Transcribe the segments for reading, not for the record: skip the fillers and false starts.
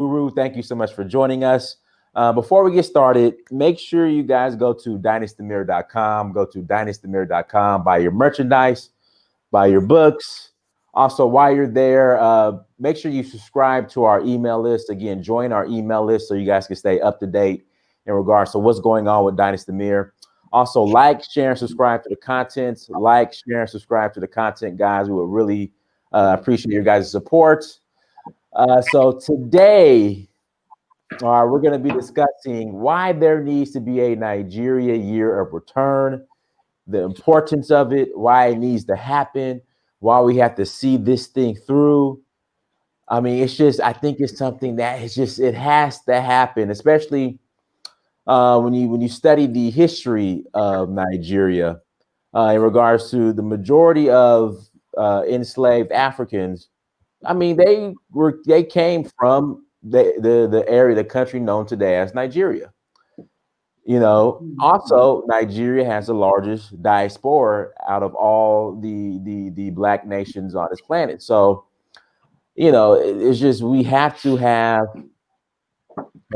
Guru, thank you so much for joining us. Before we get started, make sure you guys go to dynastymirror.com. Go to dynastymirror.com, buy your merchandise, buy your books. Also, while you're there, make sure you subscribe to our email list. Again, join our email list so you guys can stay up to date in regards to what's going on with Dynasty Mirror. Also, like, share, and subscribe to the content. Like, share, and subscribe to the content, guys. We would really appreciate your guys' support. So today, we're going to be discussing why there needs to be a Nigeria year of return, the importance of it, why it needs to happen, why we have to see this thing through. I mean, it's just, I think it's something that is just, it has to happen, especially when you study the history of Nigeria in regards to the majority of enslaved Africans. I mean, they came from the area, the country known today as Nigeria. Also Nigeria has the largest diaspora out of all the black nations on this planet. So, it's just, we have to have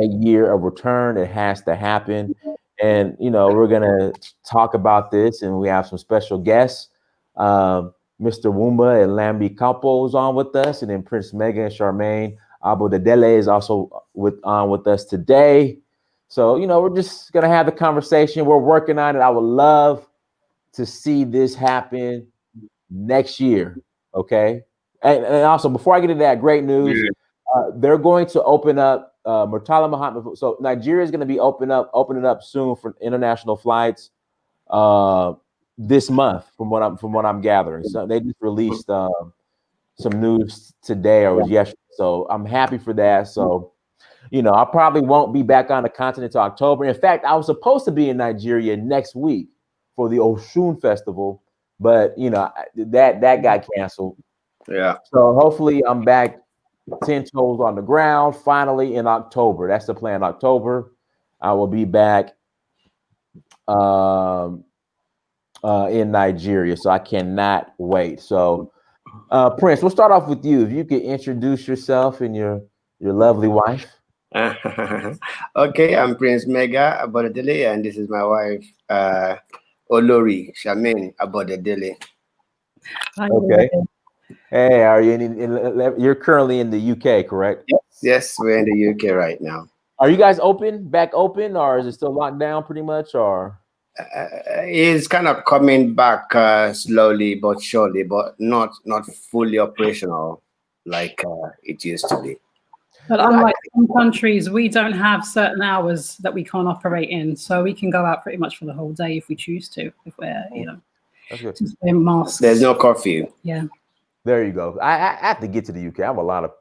a year of return. It has to happen. And, we're going to talk about this, and we have some special guests. Mr. Wumba and Labi is on with us, and then Prince Mega and Charmaine Abodedele is also on with us today. So, we're just going to have the conversation. We're working on it. I would love to see this happen next year. Okay. And also, before I get into that, great news. They're going to open up Murtala Muhammad. So Nigeria is going to be opening up soon for international flights this month, from what I'm gathering. So they just released some news today or yesterday. So I'm happy for that. So, I probably won't be back on the continent until October. In fact, I was supposed to be in Nigeria next week for the Osun Festival, but that got canceled. Yeah. So hopefully I'm back 10 toes on the ground finally in October. That's the plan. October, I will be back in Nigeria. So I cannot wait. So Prince, we'll start off with you. If you could introduce yourself and your lovely wife. Okay, I'm Prince Mega Abodedele, and this is my wife, Olori Charmaine Abodedele. Okay. Hey, are you you're currently in the UK, correct? Yes, we're in the UK right now. Are you guys back open, or is it still locked down pretty much, or? It's kind of coming back slowly but surely, but not fully operational like it used to be. But unlike some countries, we don't have certain hours that we can't operate in, so we can go out pretty much for the whole day if we choose to, if we're, just wear masks. There's no curfew. Yeah. There you go. I have to get to the UK. I have a lot of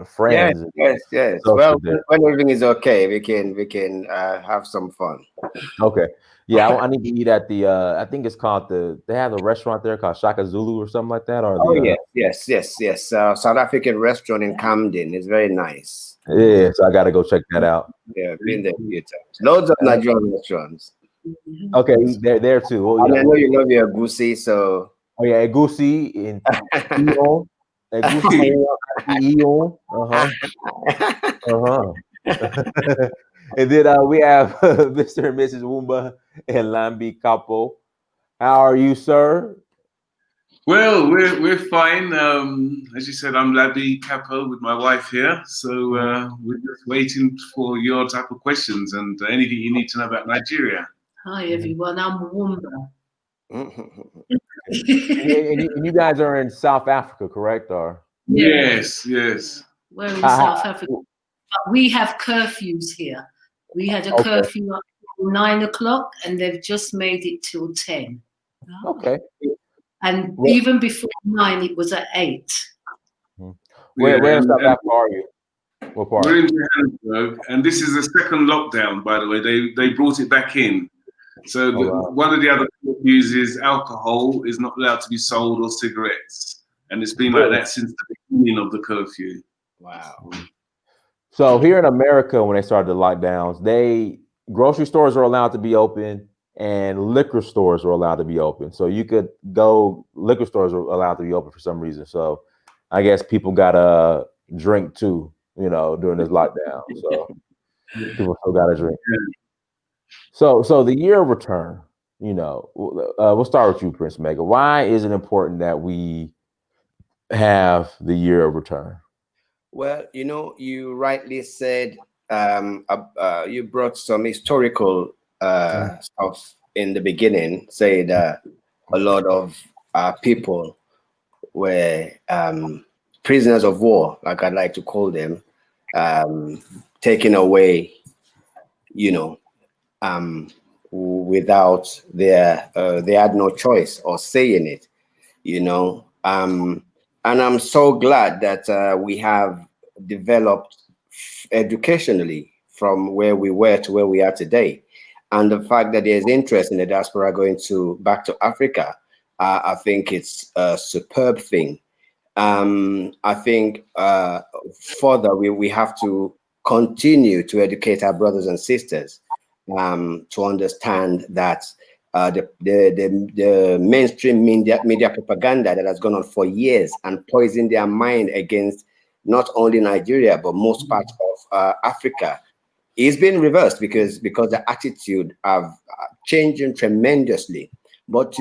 friends. Yes. Well, when everything is okay, we can have some fun. Okay. Yeah, I need to eat at the I think it's called they have a restaurant there called Shaka Zulu or something like that. Or yes. South African restaurant in Camden. It's very nice. Yeah, so I gotta go check that out. Yeah, been there a few times. Loads of Nigerian restaurants. Okay, they're there too. Well, I know you love your goosey, so egusi in Eon. Egusi Eon. And then we have Mr. and Mrs. Wumba and Labi. How are you, sir? Well, we're fine. As you said, I'm Labi Capo with my wife here. So we're just waiting for your type of questions and anything you need to know about Nigeria. Hi, everyone. I'm Wumba. And you guys are in South Africa, correct? Or Yes. We're in South Africa. But we have curfews here. We had a curfew at 9 o'clock, and they've just made it till 10. Okay. And even before 9, it was at 8. Where in South Africa are you? What part? We're in Johannesburg, and this is the second lockdown, by the way. They brought it back in. So one of the other curfews is alcohol is not allowed to be sold, or cigarettes. And it's been like that since the beginning of the curfew. Wow. So here in America, when they started the lockdowns, grocery stores are allowed to be open and liquor stores are allowed to be open. So you could go, liquor stores are allowed to be open for some reason. So I guess people got to drink too during this lockdown. So people still got to drink. So the year of return, we'll start with you, Prince Mega. Why is it important that we have the year of return? Well, you rightly said, you brought some historical stuff in the beginning, say that a lot of people were prisoners of war, like I'd like to call them, taken away, without they had no choice or say in it, and I'm so glad that we have developed educationally from where we were to where we are today. And the fact that there's interest in the diaspora going back to Africa, I think it's a superb thing. I think further we have to continue to educate our brothers and sisters to understand that the mainstream media propaganda that has gone on for years and poisoned their mind against not only Nigeria but most parts of Africa is being reversed because the attitude have changing tremendously. But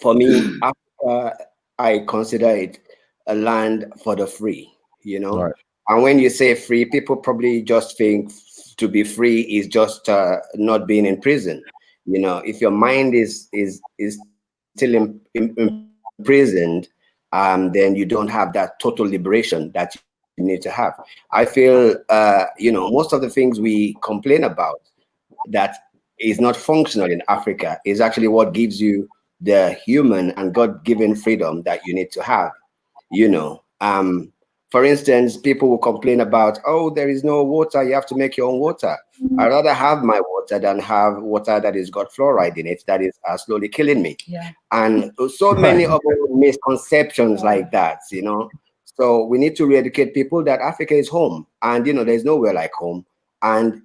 for me, Africa, I consider it a land for the free. Right. And when you say free, people probably just think to be free is just not being in prison. If your mind is still imprisoned, then you don't have that total liberation that you need to have. I feel, most of the things we complain about that is not functional in Africa is actually what gives you the human and God-given freedom that you need to have. For instance, people will complain about, oh, there is no water, you have to make your own water. I'd rather have my water than have water that has got fluoride in it that is slowly killing me. Yeah. And so many other misconceptions like that, So we need to re-educate people that Africa is home, and there's nowhere like home. And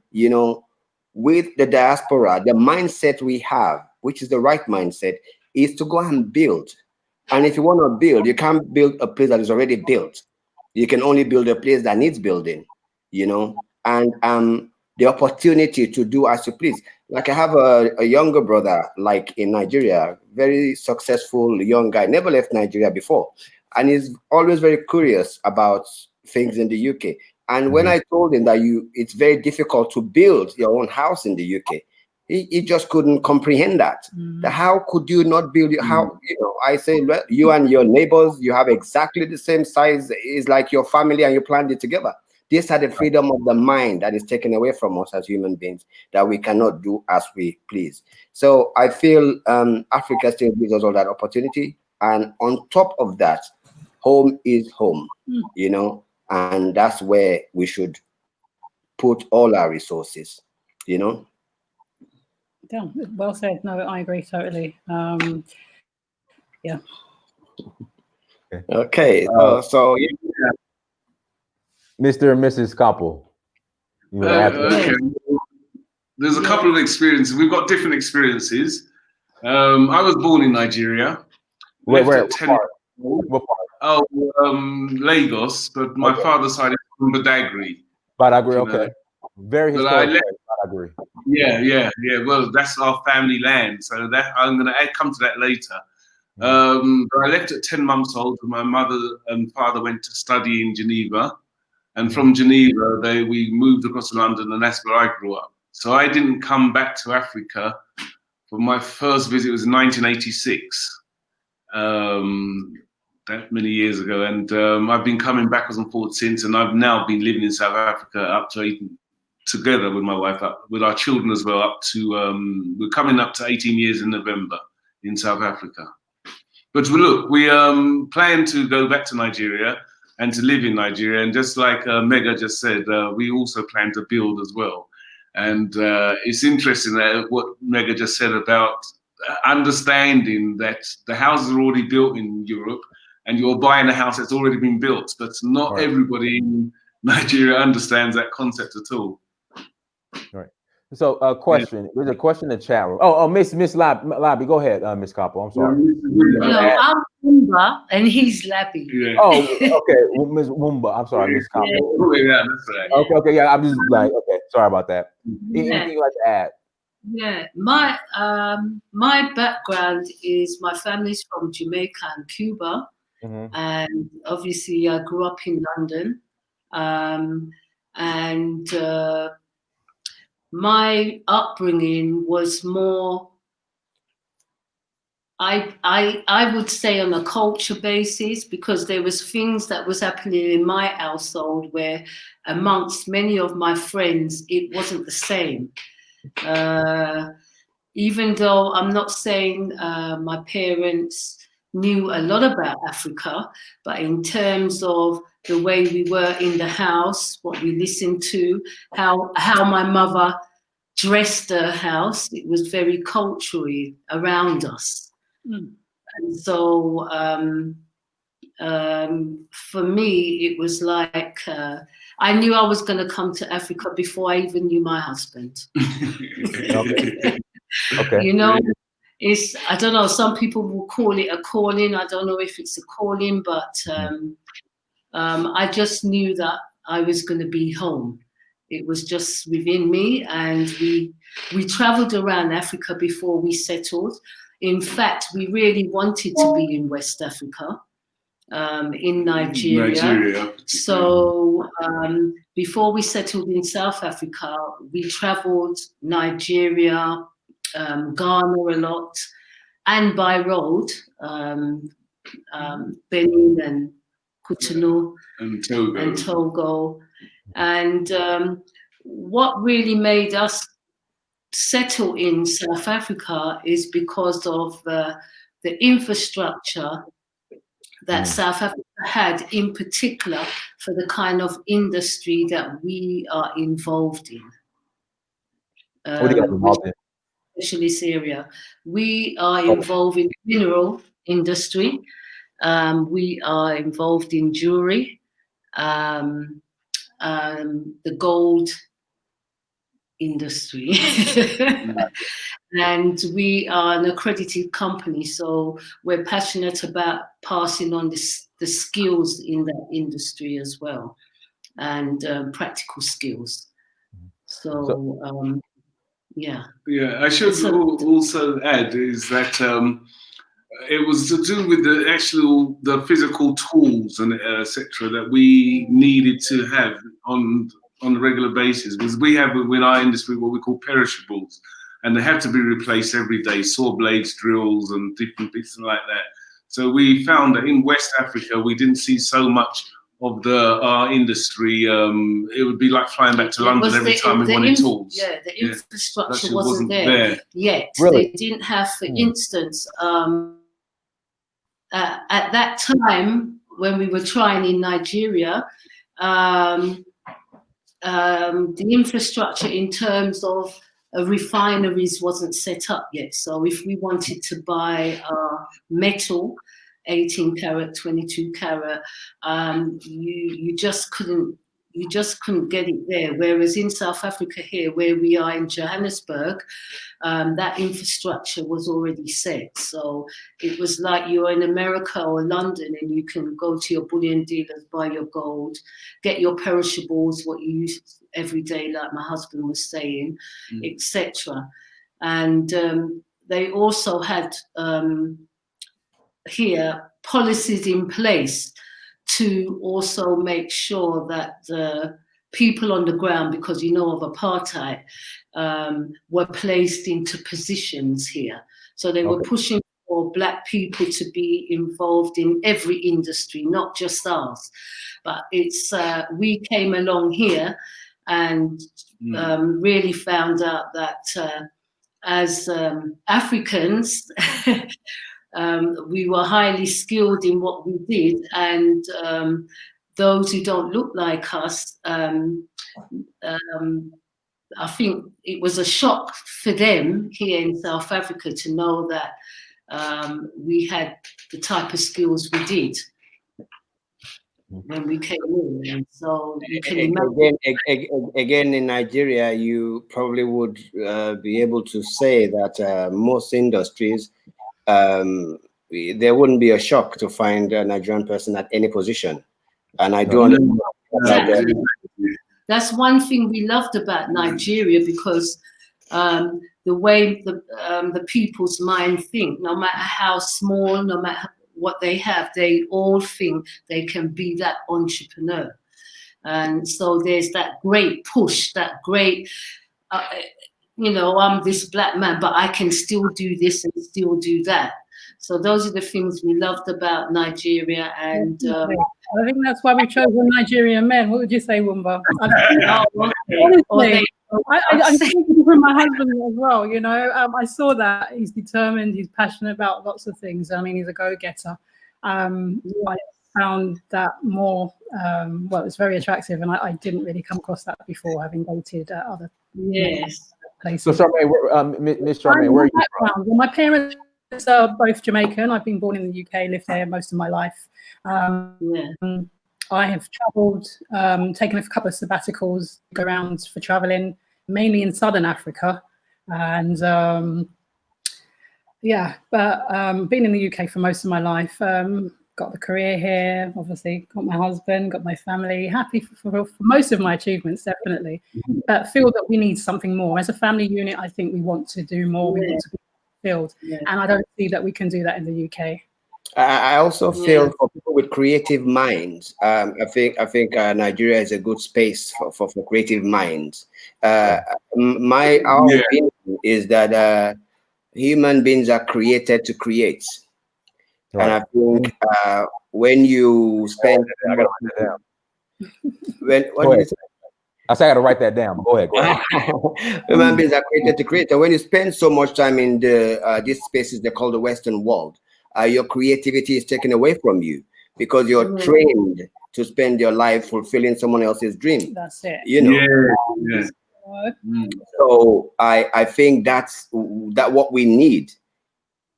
with the diaspora, the mindset we have, which is the right mindset, is to go and build. And if you want to build, you can't build a place that is already built. You can only build a place that needs building, and the opportunity to do as you please. Like I have a younger brother, like in Nigeria, very successful young guy, never left Nigeria before. And he's always very curious about things in the UK. And when I told him that it's very difficult to build your own house in the UK, he just couldn't comprehend that. That how could you not build how I say, you and your neighbors, you have exactly the same size. It's like your family and you planned it together. These are the freedom of the mind that is taken away from us as human beings, that we cannot do as we please. So I feel Africa still gives us all that opportunity. And on top of that, home is home, and that's where we should put all our resources, Yeah, well said. No, I agree totally. Yeah. Okay. So yeah. Mr. and Mrs. Koppel. Okay. There's a couple of experiences. We've got different experiences. I was born in Nigeria. Where What part? Oh, Lagos, but my father's side is from Badagry. Badagry, okay. Very historic place, Badagry. Yeah. Well, that's our family land, so that I'm going to come to that later. But I left at 10 months old. My mother and father went to study in Geneva, and from Geneva, we moved across to London, and that's where I grew up. So I didn't come back to Africa. For my first visit was in 1986. That many years ago, and I've been coming backwards and forwards since, and I've now been living in South Africa up to 18, together with my wife, with our children as well, up to we're coming up to 18 years in November in South Africa. But look, we plan to go back to Nigeria and to live in Nigeria, and just like Mega just said, we also plan to build as well. And it's interesting that what Mega just said about understanding that the houses are already built in Europe, and you're buying a house that's already been built, but not everybody in Nigeria understands that concept at all. Right. So, question. There's a question in the chat room. Oh, Miss Labi, go ahead, Miss Capo. I'm sorry. No, I'm Wumba and he's Labi. Yeah. Oh, okay, Miss Wumba. I'm sorry, Miss Capo. Yeah, that's right. Okay, yeah. I'm just like, okay, sorry about that. Anything you'd like to add? Yeah, my background is my family's from Jamaica and Cuba, and obviously I grew up in London, and my upbringing was more, I would say, on a culture basis, because there was things that was happening in my household where amongst many of my friends it wasn't the same. Even though I'm not saying my parents knew a lot about Africa, but in terms of the way we were in the house, what we listened to, how my mother dressed her house, it was very culturally around us. And so for me, it was like I knew I was going to come to Africa before I even knew my husband. Okay. You know, it's, I don't know, some people will call it a calling. I don't know if it's a calling, but I just knew that I was going to be home. It was just within me, and we traveled around Africa before we settled. In fact, we really wanted to be in West Africa, in Nigeria. So before we settled in South Africa, we traveled Nigeria, Ghana a lot, and by road, Benin and Cotonou and Togo. And what really made us settle in South Africa is because of the infrastructure that South Africa had, in particular for the kind of industry that we are involved in. What do you got involved in? Specialist area. We are involved in mineral industry. We are involved in jewelry, the gold industry. And we are an accredited company, so we're passionate about passing on the skills in that industry as well, and practical skills. So yeah. Yeah, I should also add is that it was to do with the physical tools and etc. that we needed to have on a regular basis, because we have in our industry what we call perishables, and they have to be replaced every day, saw blades, drills, and different bits like that. So we found that in West Africa we didn't see so much of our industry. It would be like flying back to London every time we wanted tools. Yeah, the infrastructure wasn't there yet. Really? They didn't have, for instance, at that time when we were trying in Nigeria, the infrastructure in terms of refineries wasn't set up yet. So if we wanted to buy metal, 18 karat, 22 karat, you just couldn't get it there. Whereas in South Africa here, where we are in Johannesburg, that infrastructure was already set. So it was like you're in America or London and you can go to your bullion dealers, buy your gold, get your perishables, what you use every day, like my husband was saying, etc. And they also had here policies in place to also make sure that the people on the ground, because you know of apartheid, were placed into positions here. So they were pushing for Black people to be involved in every industry, not just ours. But it's we came along here and really found out that as Africans, we were highly skilled in what we did, and those who don't look like us, I think it was a shock for them here in South Africa to know that we had the type of skills we did. when we came in. And so you can imagine. Again, in Nigeria, you probably would be able to say that most industries, there wouldn't be a shock to find a Nigerian person at any position. And I do understand that. That's one thing we loved about Nigeria, because the way the people's mind think, no matter how small, no matter what they have, they all think they can be that entrepreneur. And so there's that great push, that great, I'm this black man, but I can still do this and still do that. So those are the things we loved about Nigeria. And I think that's why we chose the Nigerian men. What would you say, Wumba? Honestly, I'm thinking from my husband as well. I saw that he's determined, he's passionate about lots of things. I mean, he's a go-getter. I found that more, it's very attractive, and I didn't really come across that before, having dated other places. So, Charmaine, Miss Charmaine, where are you from? Well, my parents are both Jamaican. I've been born in the UK, lived there most of my life. I have travelled, taken a couple of sabbaticals around for travelling, mainly in Southern Africa, and been in the UK for most of my life. Got the career here, obviously, got my husband, got my family, happy for most of my achievements, definitely, but feel that we need something more. As a family unit, I think we want to do more, we want to be fulfilled, and I don't see that we can do that in the UK. I also feel for people with creative minds, I think Nigeria is a good space for creative minds. Our opinion is that human beings are created to create. Right. And I think when you spend, I gotta write that down. I say I gotta write that down. Go ahead. Human beings are created to create, and when you spend so much time in these spaces they call the Western world, your creativity is taken away from you because you're trained to spend your life fulfilling someone else's dream. That's it. So I think that's what we need.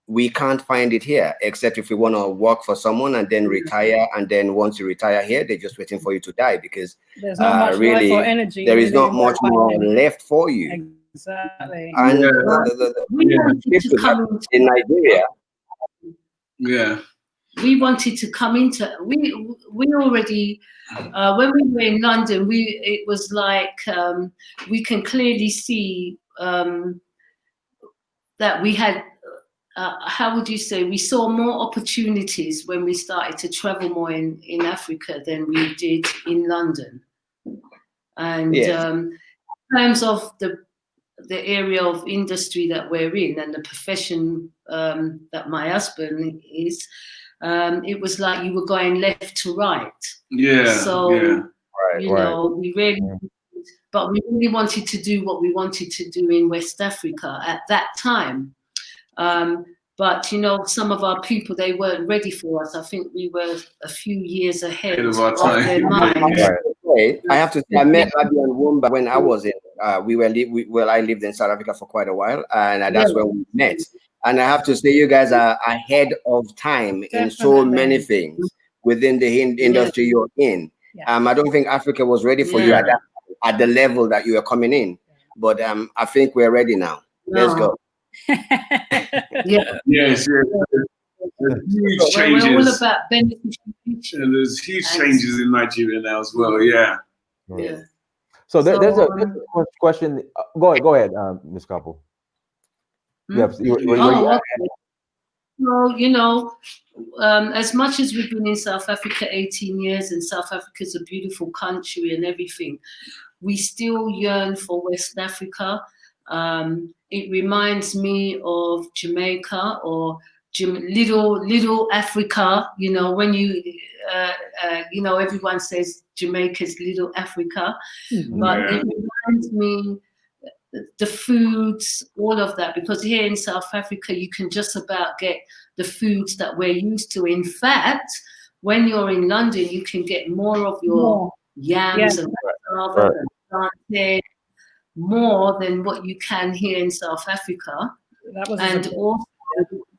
We can't find it here, except if we want to work for someone and then retire. And then once you retire here, they're just waiting for you to die because there's not much life or energy. There is not much more left for you. Exactly. And in Nigeria, we wanted to come into. We already when we were in London, it was like we can clearly see that we had. How would you say, we saw more opportunities when we started to travel more in Africa than we did in London. And in terms of the area of industry that we're in and the profession that my husband is, it was like you were going left to right. We really, but we really wanted to do what we wanted to do in West Africa at that time. But some of our people, they weren't ready for us. I think we were a few years ahead of their mind. I have to say, I met Labi and Wumba when I was in. I lived in South Africa for quite a while, and that's where we met. And I have to say, you guys are ahead of time in so many things within the industry you're in. I don't think Africa was ready for you at the level that you are coming in, but I think we're ready now. Let's go. Yes. There's huge changes. We're all about beneficial. There's huge changes in Nigeria now as well. Yeah. So there's a question. Go ahead, Ms. Koppel. As much as we've been in South Africa 18 years, and South Africa is a beautiful country and everything, we still yearn for West Africa. It reminds me of Jamaica or little Africa. When you everyone says Jamaica's little Africa, but it reminds me the foods, all of that, because here in South Africa you can just about get the foods that we're used to. In fact, when you're in London, you can get more of your yams and plantain, more than what you can here in South Africa. And also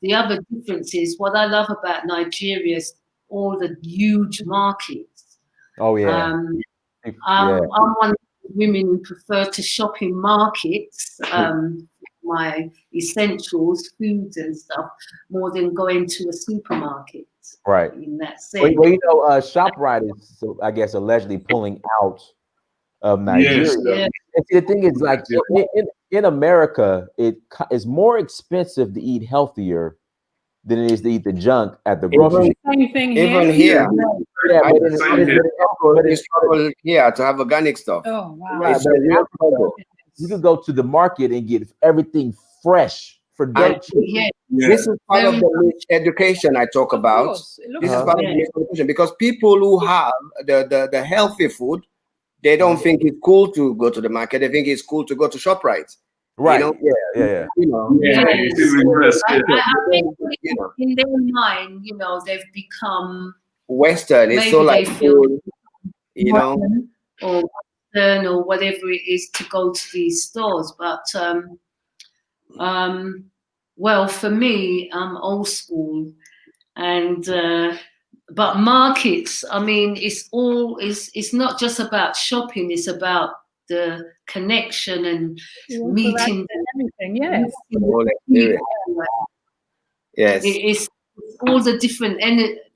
the other difference is, what I love about Nigeria is all the huge markets. Oh yeah. I'm one of the women who prefer to shop in markets, my essentials, foods and stuff, more than going to a supermarket. Right. In that sense. Well, ShopRite is, I guess, allegedly pulling out of Nigeria. Yes. Yeah. And see, the thing is, like in America, it is more expensive to eat healthier than it is to eat the junk at the grocery store. Same thing here. Even here, Yeah, I but struggle here to have organic stuff. Oh wow. Right, It's but a real struggle. you could go to the market and get everything fresh for dirt cheap. Yeah. This is part of the education I talk about. Course, it looks This is Uh-huh. part of the education because people who have the healthy food, they don't think it's cool to go to the market. They think it's cool to go to ShopRite. Right. You know? Yeah. You know, Yeah, it's in reverse. I think you know, in their mind, they've become Western. It's so maybe like they feel cool, you know. modern or Western or whatever it is to go to these stores. But well, for me, I'm old school, and but markets. I mean, it's not just about shopping. It's about the connection and meeting. Everything, yes. The whole experience. Yes. It's all the different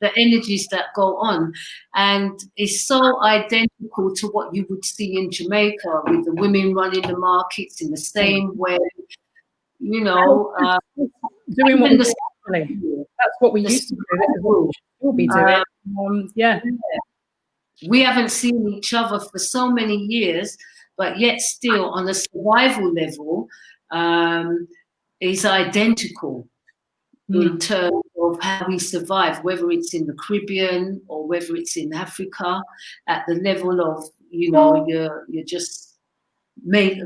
the energies that go on, and it's so identical to what you would see in Jamaica with the women running the markets in the same way. Doing what we do. That's what we used to do. This is what we'll be doing. Yeah. We haven't seen each other for so many years, but yet still on a survival level, is identical in terms of how we survive, whether it's in the Caribbean or whether it's in Africa, at the level of, you're just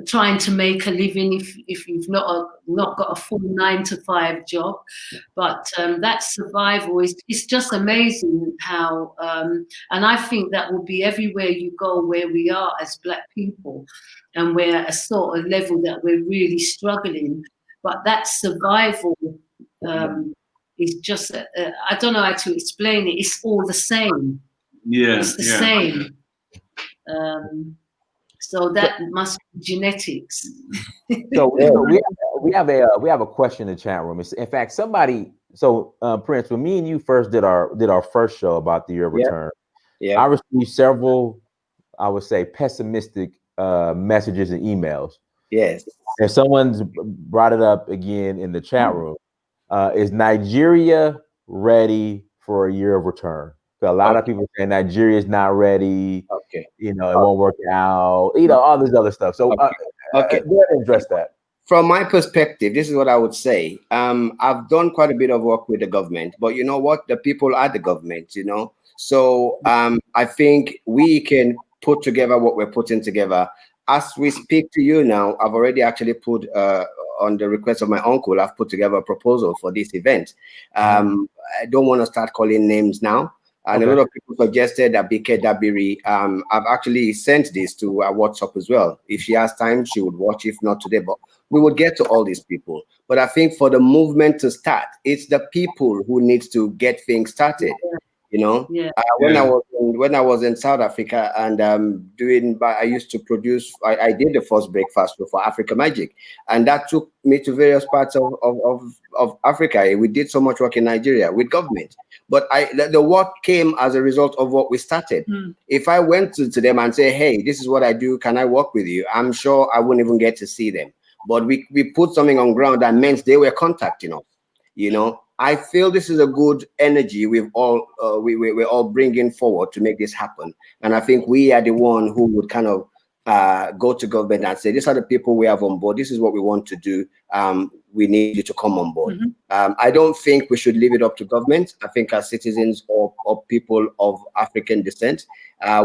trying to make a living if you've not got a full 9-to-5 job. But that survival is just amazing how, and I think that will be everywhere you go where we are as Black people, and we're at a sort of level that we're really struggling. But that survival is just, I don't know how to explain it. It's all the same. Yeah. It's the same. So that must be genetics. So we have a question in the chat room. In fact, somebody. So Prince, when me and you first did our first show about the year of return, I received several, I would say, pessimistic messages and emails. Yes. And someone's brought it up again in the chat room. Is Nigeria ready for a year of return? A lot of people say Nigeria is not ready. Okay. It won't work out. All this other stuff. So, go ahead and address that. From my perspective, this is what I would say. I've done quite a bit of work with the government, but you know what? The people are the government, So I think we can put together what we're putting together. As we speak to you now, I've already actually put, on the request of my uncle, I've put together a proposal for this event. I don't want to start calling names now. And a lot of people suggested that Bike Dabiri. I've actually sent this to our WhatsApp as well. If she has time, she would watch. If not today, but we would get to all these people. But I think for the movement to start, it's the people who needs to get things started. When I was in South Africa and I used to produce. I did the first breakfast for Africa Magic, and that took me to various parts of Africa. We did so much work in Nigeria with government, but the work came as a result of what we started. If I went to them and say, "Hey, this is what I do. Can I work with you?" I'm sure I wouldn't even get to see them. But we put something on ground that meant they were contacting us. I feel this is a good energy we're all bringing forward to make this happen. And I think we are the one who would kind of go to government and say, these are the people we have on board. This is what we want to do. We need you to come on board. I don't think we should leave it up to government. I think as citizens or people of African descent,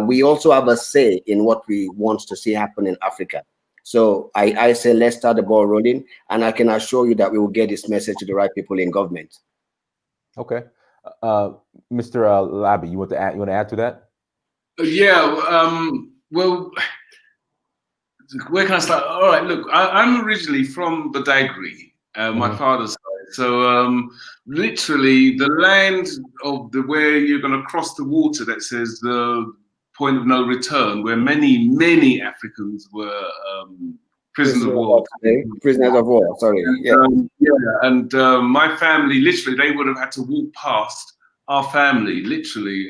we also have a say in what we want to see happen in Africa. So I say, let's start the ball rolling, and I can assure you that we will get this message to the right people in government. Okay. Mr. Labi, you want to add to that? Well, where can I start? All right, look, I'm originally from Badagry, my father's side. So literally the land of where you're going to cross the water that says the point of no return, where many Africans were prisoners of war. Prisoners of war. Sorry. And my family, literally, they would have had to walk past our family, literally,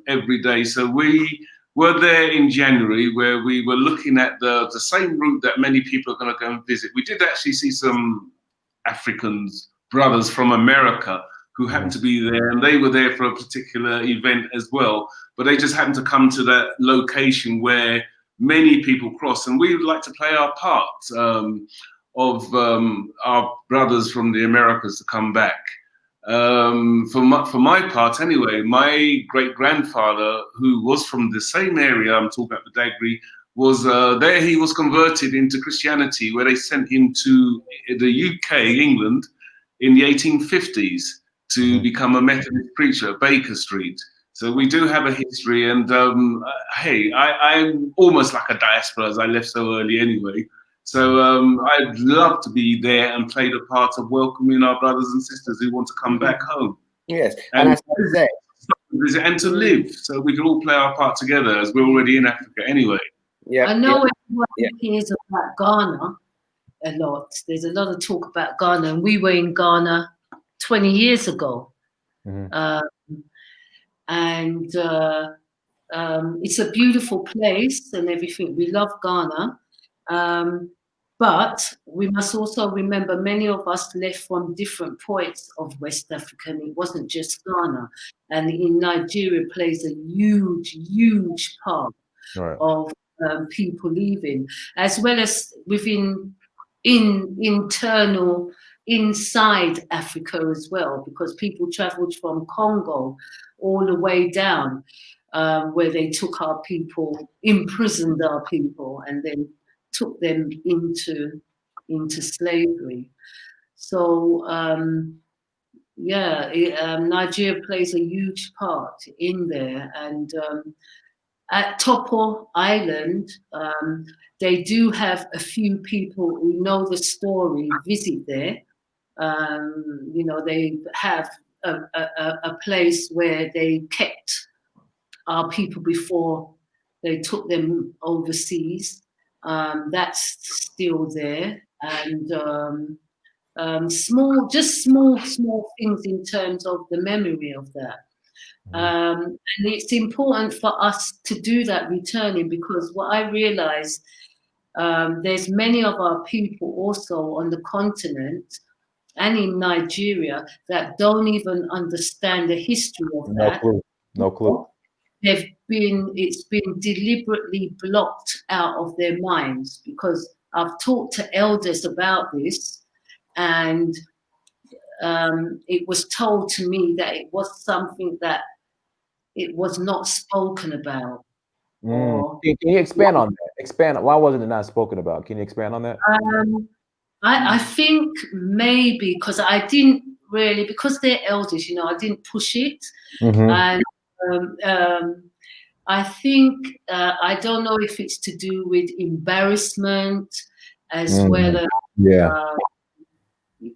every day. So we were there in January, where we were looking at the same route that many people are going to go and visit. We did actually see some Africans, brothers from America, who happened to be there, and they were there for a particular event as well. But they just happened to come to that location where many people cross, and we would like to play our part of our brothers from the Americas to come back. For my part, anyway, my great grandfather, who was from the same area, I'm talking about Badagry, was there. He was converted into Christianity, where they sent him to the UK, England, in the 1850s to become a Methodist preacher at Baker Street. So we do have a history, and hey, I'm almost like a diaspora, as I left so early anyway. So I'd love to be there and play the part of welcoming our brothers and sisters who want to come back home. Yes, and as I said, and to live, so we can all play our part together, as we're already in Africa anyway. Yeah, I know everyone hears about Ghana a lot. There's a lot of talk about Ghana, and we were in Ghana 20 years ago. And it's a beautiful place and everything. We love Ghana. But we must also remember many of us left from different points of West Africa, and it wasn't just Ghana. And in Nigeria plays a huge part of people leaving, as well as inside Africa as well, because people traveled from Congo all the way down, where they took our people, imprisoned our people, and then took them into slavery. So Nigeria plays a huge part in there. And at Topo Island, they do have a few people who know the story visit there. You know, they have a place where they kept our people before they took them overseas. That's still there, and small things in terms of the memory of that. And it's important for us to do that returning, because what I realized, there's many of our people also on the continent and in Nigeria that don't even understand the history of that. No clue. It's been deliberately blocked out of their minds, because I've talked to elders about this, and it was told to me that it was something that it was not spoken about. Can you expand on that? Why wasn't it not spoken about? Can you expand on that? I think maybe because I didn't really, because they're elders, you know, I didn't push it. And I think, I don't know if it's to do with embarrassment as well as,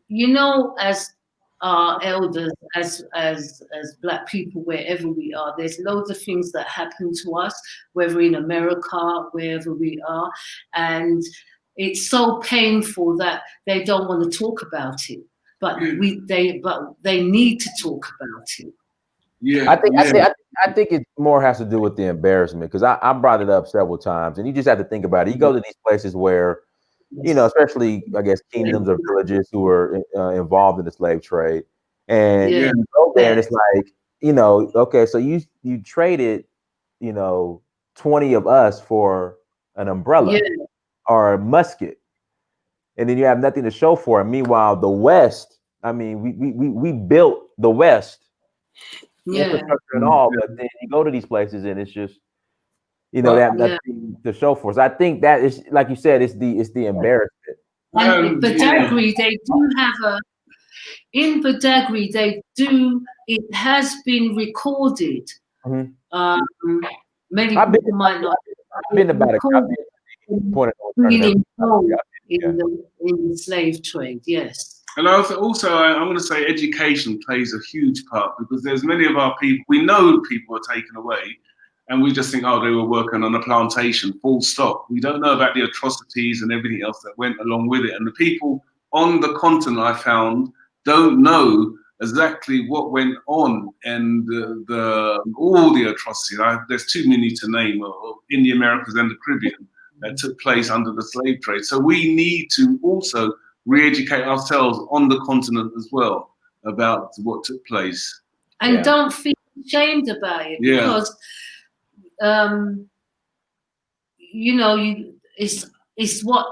you know, as our elders, as Black people, wherever we are, there's loads of things that happen to us, whether in America, wherever we are, and it's so painful that they don't want to talk about it, but they need to talk about it. Yeah, I think it more has to do with the embarrassment, because I brought it up several times, and you just have to think about it. You go to these places where, you know, especially, I guess, kingdoms or villages who are involved in the slave trade, and you go there and it's like, you know, okay, so you traded, you know, 20 of us for an umbrella or a musket, and then you have nothing to show for it. Meanwhile, the West, I mean, we built the West, infrastructure and all, but then you go to these places and it's just, you know, that nothing to show for. So I think that is, like you said, it's the embarrassment. And Badagry, they do have in Badagry, it has been recorded. Many people might not. I've been about it. In the slave trade, yes. And also, I want to say education plays a huge part, because there's many of our people, we know people are taken away, and we just think, oh, they were working on a plantation, full stop. We don't know about the atrocities and everything else that went along with it. And the people on the continent, I found, don't know exactly what went on and all the atrocities. There's too many to name in the Americas and the Caribbean that took place under the slave trade. So we need to also re-educate ourselves on the continent as well about what took place. And don't feel ashamed about it, because you know, it's what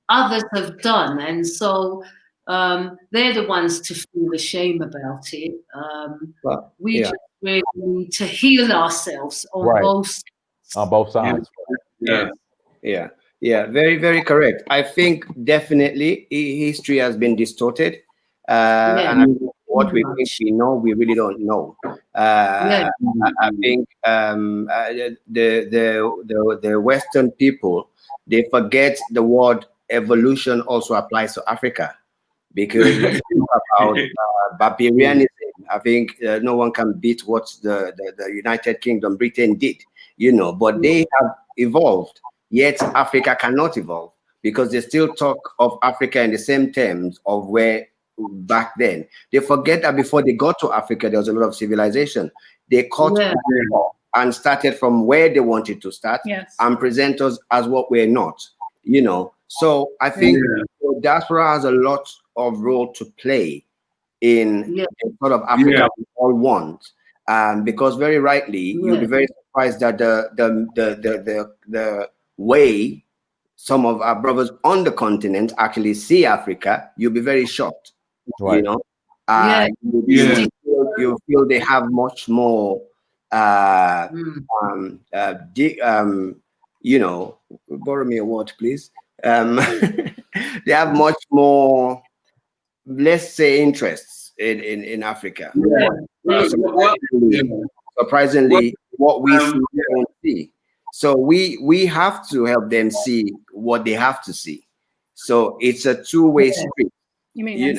others have done, and so they're the ones to feel ashamed about it. We just really need to heal ourselves on both sides. Very, very correct. I think definitely history has been distorted, and I think what we think we know, we really don't know. I think the Western people, they forget the word evolution also applies to Africa, because we talk about barbarianism. I think no one can beat what the United Kingdom, Britain did, you know, but they have evolved. Yet Africa cannot evolve, because they still talk of Africa in the same terms of where back then. They forget that before they got to Africa, there was a lot of civilization. They caught and started from where they wanted to start and present us as what we're not, you know. So I think the diaspora has a lot of role to play in sort of Africa we all want. Because very rightly, you'll be very surprised that the way some of our brothers on the continent actually see Africa, you'll be very shocked. You know, you feel they have much more, you know, borrow me a word, please. They have much more, let's say, interests in Africa. Surprisingly, what we see, they don't see. So we have to help them see what they have to see. So it's a two-way street. You mean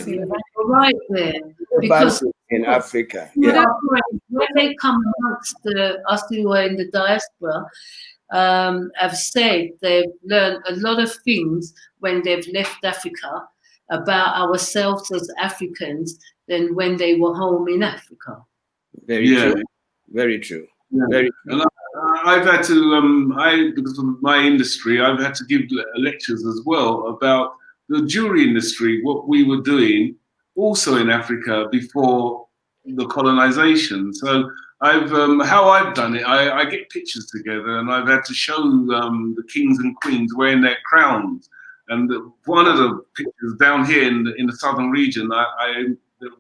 right there? Because in Africa, when they come amongst us who are in the diaspora, have said they've learned a lot of things when they've left Africa about ourselves as Africans than when they were home in Africa. Very true. Very true. Very true. I've had to, because of my industry, I've had to give lectures as well about the jewelry industry, what we were doing also in Africa before the colonization. So how I've done it, I get pictures together, and I've had to show the kings and queens wearing their crowns. And one of the pictures down here in the southern region,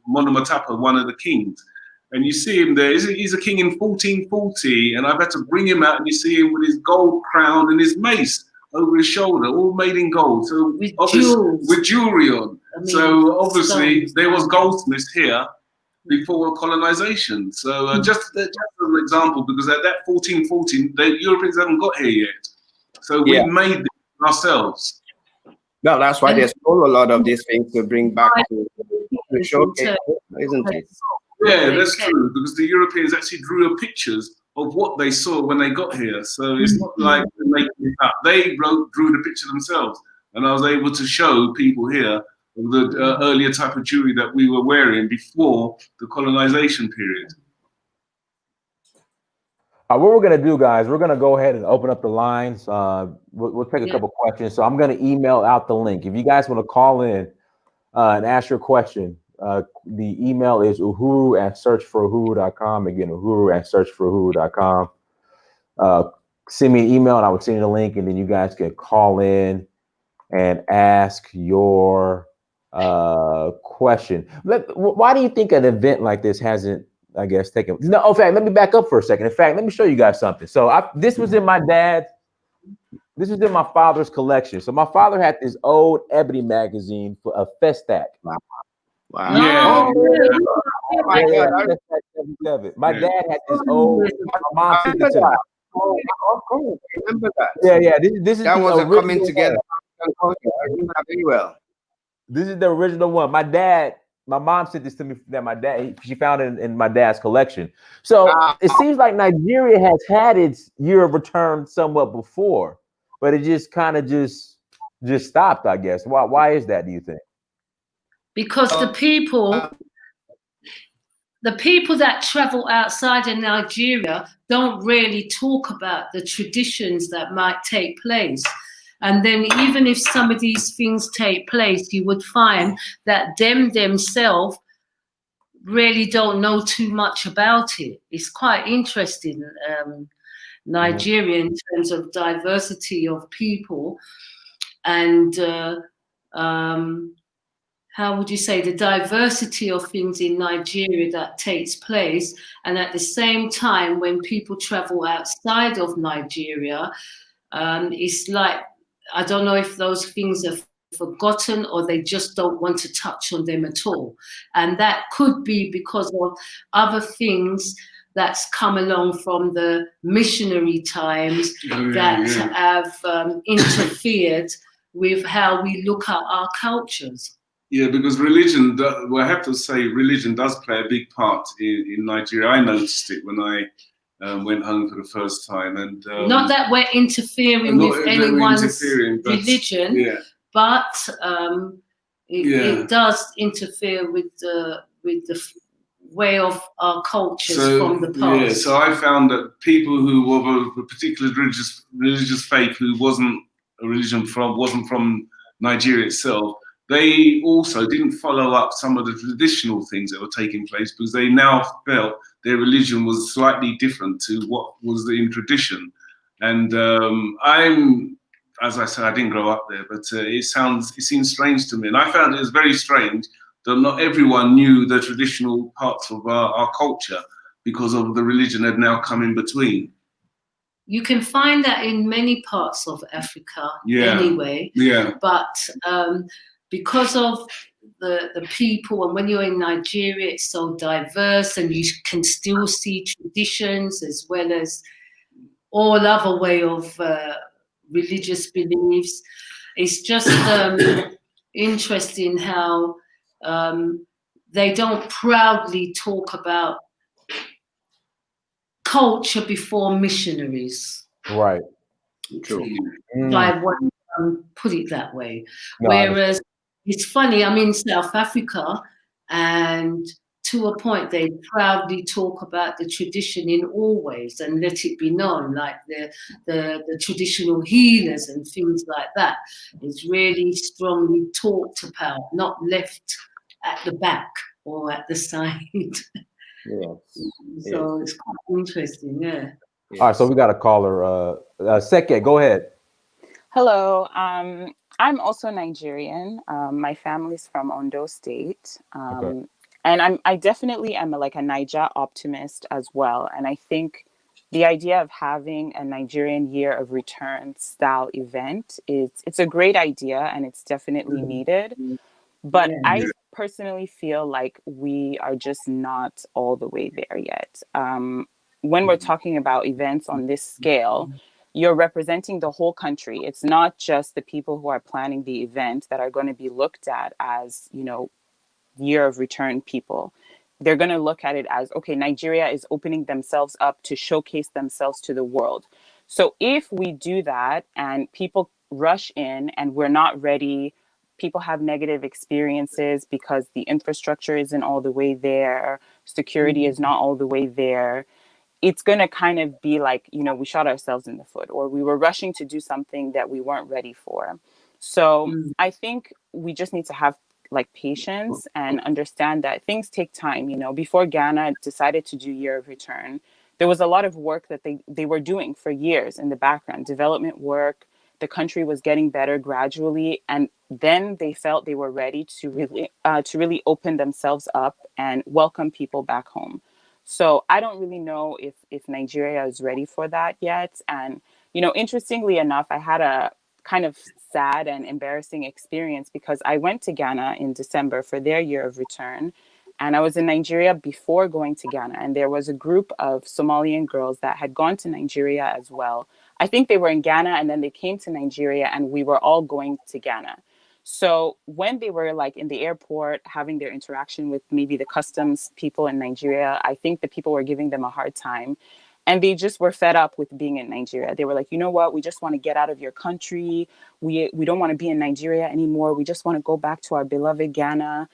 Monomatapa, one of the kings. And you see him there. He's a king in 1440, and I've had to bring him out, and you see him with his gold crown and his mace over his shoulder, all made in gold. So with jewelry on. I mean, so obviously there was goldsmiths here before colonization. So just as an example, because at that 1440, the Europeans haven't got here yet. So we made this ourselves. Well, that's why they stole a lot of these things to bring back to showcase, isn't it? Yeah, that's true, because the Europeans actually drew pictures of what they saw when they got here. So it's not like they're making it up. They drew the picture themselves. And I was able to show people here the earlier type of jewelry that we were wearing before the colonization period. What we're going to do, guys, we're going to go ahead and open up the lines. We'll take a couple questions. So I'm going to email out the link. If you guys want to call in and ask your question, the email is uhuru@searchforuhuru.com. Again, uhuru@searchforuhuru.com. Send me an email and I will send you the link, and then you guys can call in and ask your question. Why do you think an event like this hasn't, I guess, taken? No, in fact, let me back up for a second. In fact, let me show you guys something. So this was in my father's collection. So my father had this old ebony magazine for a Festac. Wow. Yeah. My dad had this old. My mom sent it to me. Remember that? Yeah. This is that was a coming together. I remember very well. This is the original one. My dad my mom sent this to me that my dad, she found it in my dad's collection. So it seems like Nigeria has had its year of return somewhat before, but it just kind of just stopped, I guess. Why is that, do you think? Because the people that travel outside of Nigeria don't really talk about the traditions that might take place. And then even if some of these things take place, you would find that themselves really don't know too much about it. It's quite interesting, Nigeria, in terms of diversity of people and how would you say, the diversity of things in Nigeria that takes place. And at the same time, when people travel outside of Nigeria, it's like, I don't know if those things are forgotten or they just don't want to touch on them at all. And that could be because of other things that's come along from the missionary times that have interfered with how we look at our cultures. Yeah, because religion, well, I have to say, religion does play a big part in Nigeria. I noticed it when I went home for the first time. And not that we're interfering with anyone's religion, but it does interfere with the way of our cultures from the past. Yeah, so I found that people who were of a particular religious faith who wasn't from Nigeria itself, they also didn't follow up some of the traditional things that were taking place because they now felt their religion was slightly different to what was in tradition. And as I said, I didn't grow up there, but it seems strange to me. And I found it was very strange that not everyone knew the traditional parts of our culture because of the religion had now come in between. You can find that in many parts of Africa anyway. Yeah. But because of the people, and when you're in Nigeria, it's so diverse and you can still see traditions as well as all other way of religious beliefs. It's just interesting how they don't proudly talk about culture before missionaries. Right. True. I want to put it that way. No, whereas it's funny, I'm in South Africa, and to a point they proudly talk about the tradition in all ways and let it be known, like the traditional healers and things like that. It's really strongly talked about, not left at the back or at the side. So it's quite interesting, yeah. All right, so we got a caller. Seke, go ahead. Hello. I'm also Nigerian. My family's from Ondo State. Okay. And I definitely am a Niger optimist as well. And I think the idea of having a Nigerian year of return style event it's a great idea and it's definitely needed. But I personally feel like we are just not all the way there yet. When we're talking about events on this scale, you're representing the whole country. It's not just the people who are planning the event that are going to be looked at as, year of return people. They're going to look at it as, okay, Nigeria is opening themselves up to showcase themselves to the world. So if we do that and people rush in and we're not ready, people have negative experiences because the infrastructure isn't all the way there, security is not all the way there, it's going to kind of be like, we shot ourselves in the foot, or we were rushing to do something that we weren't ready for. So I think we just need to have patience and understand that things take time. Before Ghana decided to do year of return, there was a lot of work that they were doing for years in the background, development work. The country was getting better gradually, and then they felt they were ready to really open themselves up and welcome people back home. So I don't really know if Nigeria is ready for that yet. And, interestingly enough, I had a kind of sad and embarrassing experience because I went to Ghana in December for their year of return. And I was in Nigeria before going to Ghana. And there was a group of Somalian girls that had gone to Nigeria as well. I think they were in Ghana and then they came to Nigeria and we were all going to Ghana. So when they were like in the airport having their interaction with maybe the customs people in Nigeria, I think the people were giving them a hard time. And they just were fed up with being in Nigeria. They were like, you know what? We just want to get out of your country. We don't want to be in Nigeria anymore. We just want to go back to our beloved Ghana.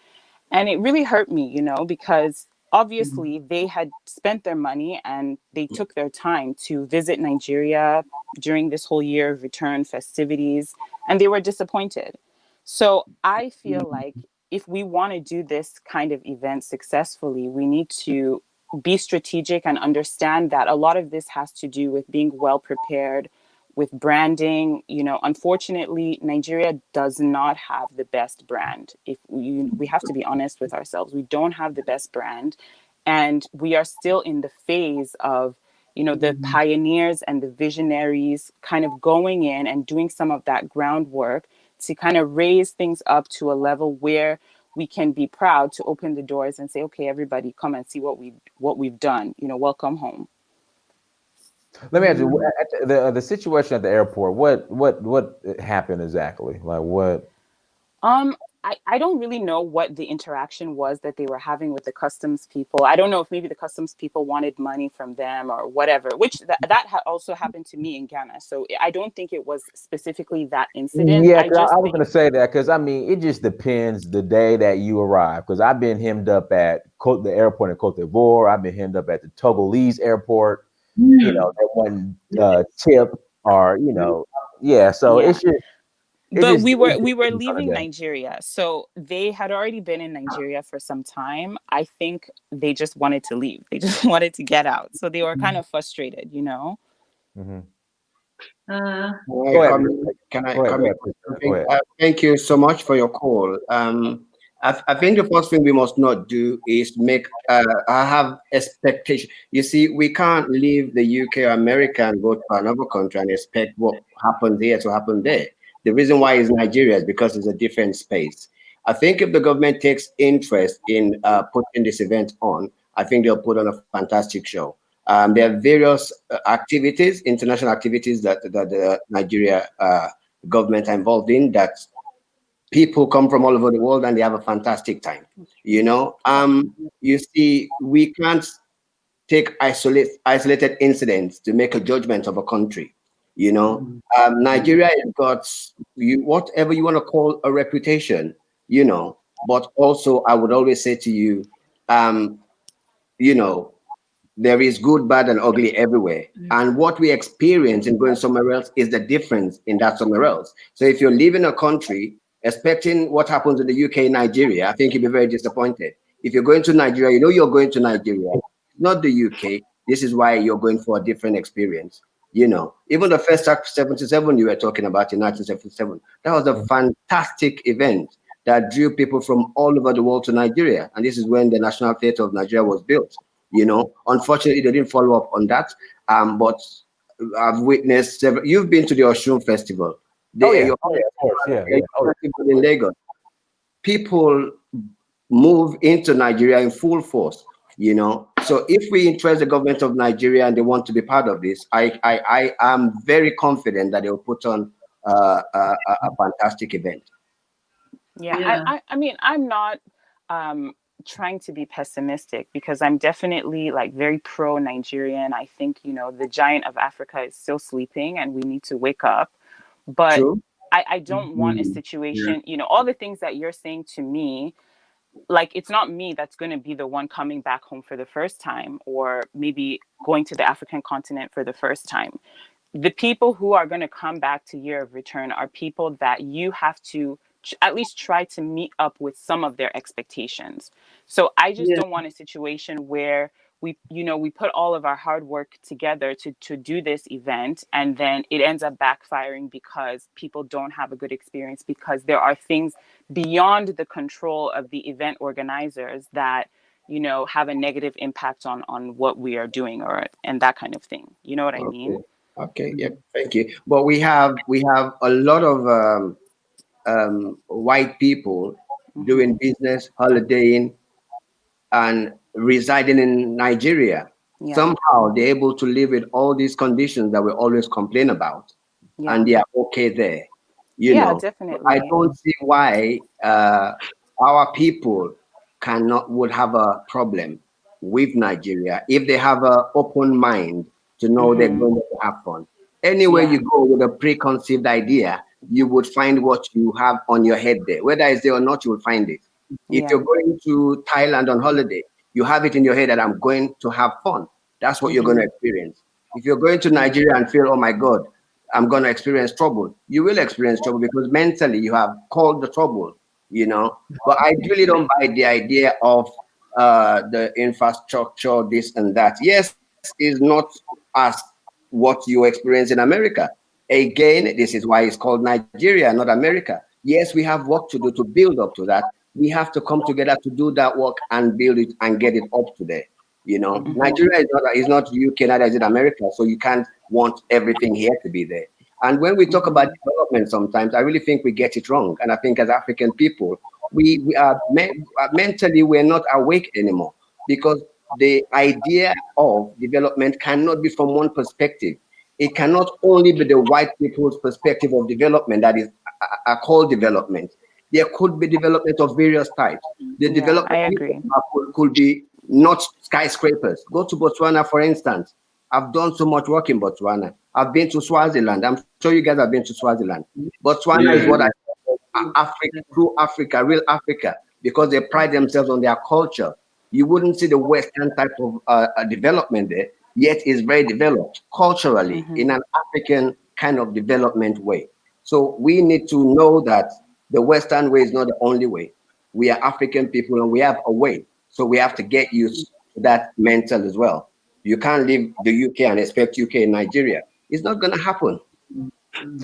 And it really hurt me, because obviously they had spent their money and they took their time to visit Nigeria during this whole year of return festivities, and they were disappointed. So I feel like if we want to do this kind of event successfully, we need to be strategic and understand that a lot of this has to do with being well prepared, with branding. Unfortunately, Nigeria does not have the best brand. If we have to be honest with ourselves, we don't have the best brand, and we are still in the phase of the pioneers and the visionaries kind of going in and doing some of that groundwork to kind of raise things up to a level where we can be proud to open the doors and say, okay, everybody come and see what we've done. Welcome home. Let me ask you, at the situation at the airport, what happened exactly? Like what? I don't really know what the interaction was that they were having with the customs people. I don't know if maybe the customs people wanted money from them or whatever, which that also happened to me in Ghana. So I don't think it was specifically that incident. Yeah, I just I was think, going to say that because I mean, it just depends the day that you arrive. Because I've been hemmed up at the airport in Cote d'Ivoire. I've been hemmed up at the Togolese airport. That one tip or yeah. So yeah. it's just. But we were leaving Nigeria. So they had already been in Nigeria for some time. I think they just wanted to leave. They just wanted to get out. So they were kind of frustrated, Mm-hmm. Go ahead. Can I come in? Thank you so much for your call. I think the first thing we must not do is I have expectation. You see, we can't leave the UK or America and go to another country and expect what happened here to happen there. The reason why it's Nigeria is because it's a different space. I think if the government takes interest in putting this event on, I think they'll put on a fantastic show. There are various activities, international activities that the Nigeria government are involved in that people come from all over the world and they have a fantastic time. You see, we can't take isolated incidents to make a judgment of a country. Nigeria has got whatever you want to call a reputation, but also I would always say to you, you know, there is good, bad, and ugly everywhere. And what we experience in going somewhere else is the difference in that somewhere else. So if you're leaving a country expecting what happens in the UK, Nigeria, I think you'll be very disappointed. If you're going to Nigeria, you're going to Nigeria, not the UK. This is why you're going for a different experience. Even the first Act 77 you were talking about in 1977, that was a fantastic event that drew people from all over the world to Nigeria. And this is when the National Theatre of Nigeria was built. Unfortunately, they didn't follow up on that. But I've witnessed several. You've been to the Oshun Festival. Of course, yeah. In Lagos, people move into Nigeria in full force. So if we interest the government of Nigeria and they want to be part of this, I am very confident that they will put on a fantastic event. Yeah. I mean, I'm not trying to be pessimistic because I'm definitely like very pro Nigerian. I think, the giant of Africa is still sleeping and we need to wake up. But I don't want a situation, all the things that you're saying to me, like, it's not me that's going to be the one coming back home for the first time or maybe going to the African continent for the first time. The people who are going to come back to Year of Return are people that you have to at least try to meet up with some of their expectations. So I just don't want a situation where we put all of our hard work together to do this event and then it ends up backfiring because people don't have a good experience, because there are things beyond the control of the event organizers that have a negative impact on what we are doing and that kind of thing. You know what I mean? Okay. Yeah. Thank you. But we have a lot of white people doing business, holidaying, and residing in Nigeria. Yeah. Somehow they're able to live with all these conditions that we always complain about, and they are okay there. You Yeah, know, I definitely. don't see why our people would have a problem with Nigeria if they have an open mind to know they're going to have fun. Anywhere Yeah. you go with a preconceived idea, you would find what you have on your head there. Whether it's there or not, you will find it. If Yeah. you're going to Thailand on holiday, you have it in your head that I'm going to have fun. That's what you're going to experience. If you're going to Nigeria and feel, oh my God, I'm going to experience trouble, you will experience trouble because mentally you have called the trouble, you know. But I really don't buy the idea of the infrastructure, this and that. Yes, is not as what you experience in America. Again, this is why it's called Nigeria, not America. Yes, we have work to do to build up to that. We have to come together to do that work and build it and get it up to there. You know, Nigeria is not UK, neither is it America, so you can't want everything here to be there. And when we talk about development, sometimes I really think we get it wrong. And I think as African people, we are mentally we're not awake anymore because the idea of development cannot be from one perspective. It cannot only be the white people's perspective of development that is called development. There could be development of various types. The Yeah, I development agree. could be not skyscrapers. Go to Botswana, for instance. I've done so much work in Botswana. I've been to Swaziland. I'm sure you guys have been to Swaziland. Botswana is what I call Africa, true Africa, real Africa, because they pride themselves on their culture. You wouldn't see the Western type of development there, yet it's very developed culturally in an African kind of development way. So we need to know that the Western way is not the only way. We are African people and we have a way. So we have to get used to that mental as well. You can't leave the UK and expect UK in Nigeria. It's not going to happen. And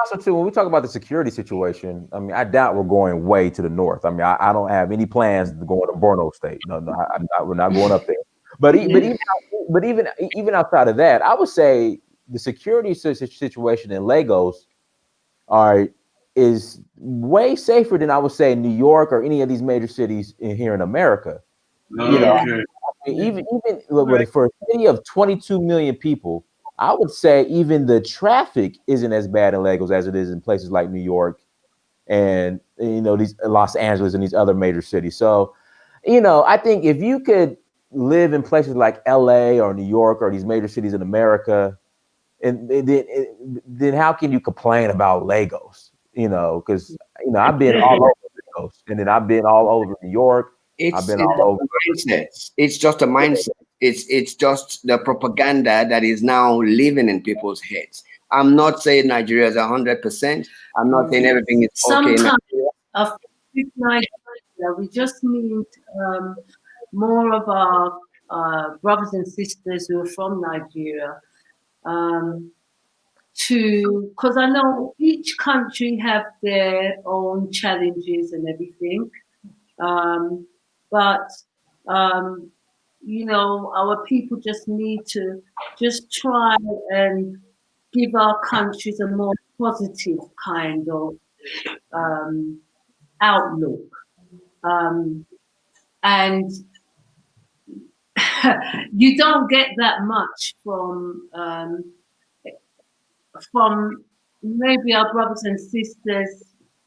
also too, when we talk about the security situation, I mean, I doubt we're going way to the north. I mean, I don't have any plans to go to Borno State. No, no, we're not going up there. But even outside of that, I would say the security situation in Lagos are is way safer than I would say New York or any of these major cities here in America. You know, Okay. even for a city of 22 million people, I would say even the traffic isn't as bad in Lagos as it is in places like New York and these Los Angeles and these other major cities. So, I think if you could live in places like LA or New York or these major cities in America, and then how can you complain about Lagos? Because I've been all over Lagos, and then I've been all over New York. I've It's been it's all over. just a mindset. It's just a mindset. It's just the propaganda that is now living in people's heads. I'm not saying Nigeria is 100%. I'm not saying everything is okay in Sometimes Nigeria. I think with Nigeria, we just need more of our brothers and sisters who are from Nigeria because I know each country have their own challenges and everything. But our people just need to just try and give our countries a more positive kind of outlook. And you don't get that much from maybe our brothers and sisters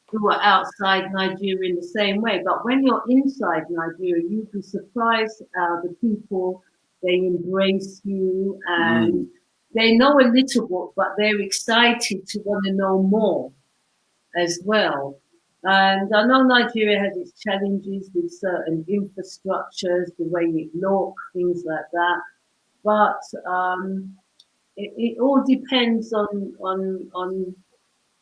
who are outside Nigeria in the same way. But when you're inside Nigeria, you'd be surprised the people, they embrace you and they know a little bit, but they're excited to want to know more as well. And I know Nigeria has its challenges with certain infrastructures, the way it looks, things like that. But it all depends on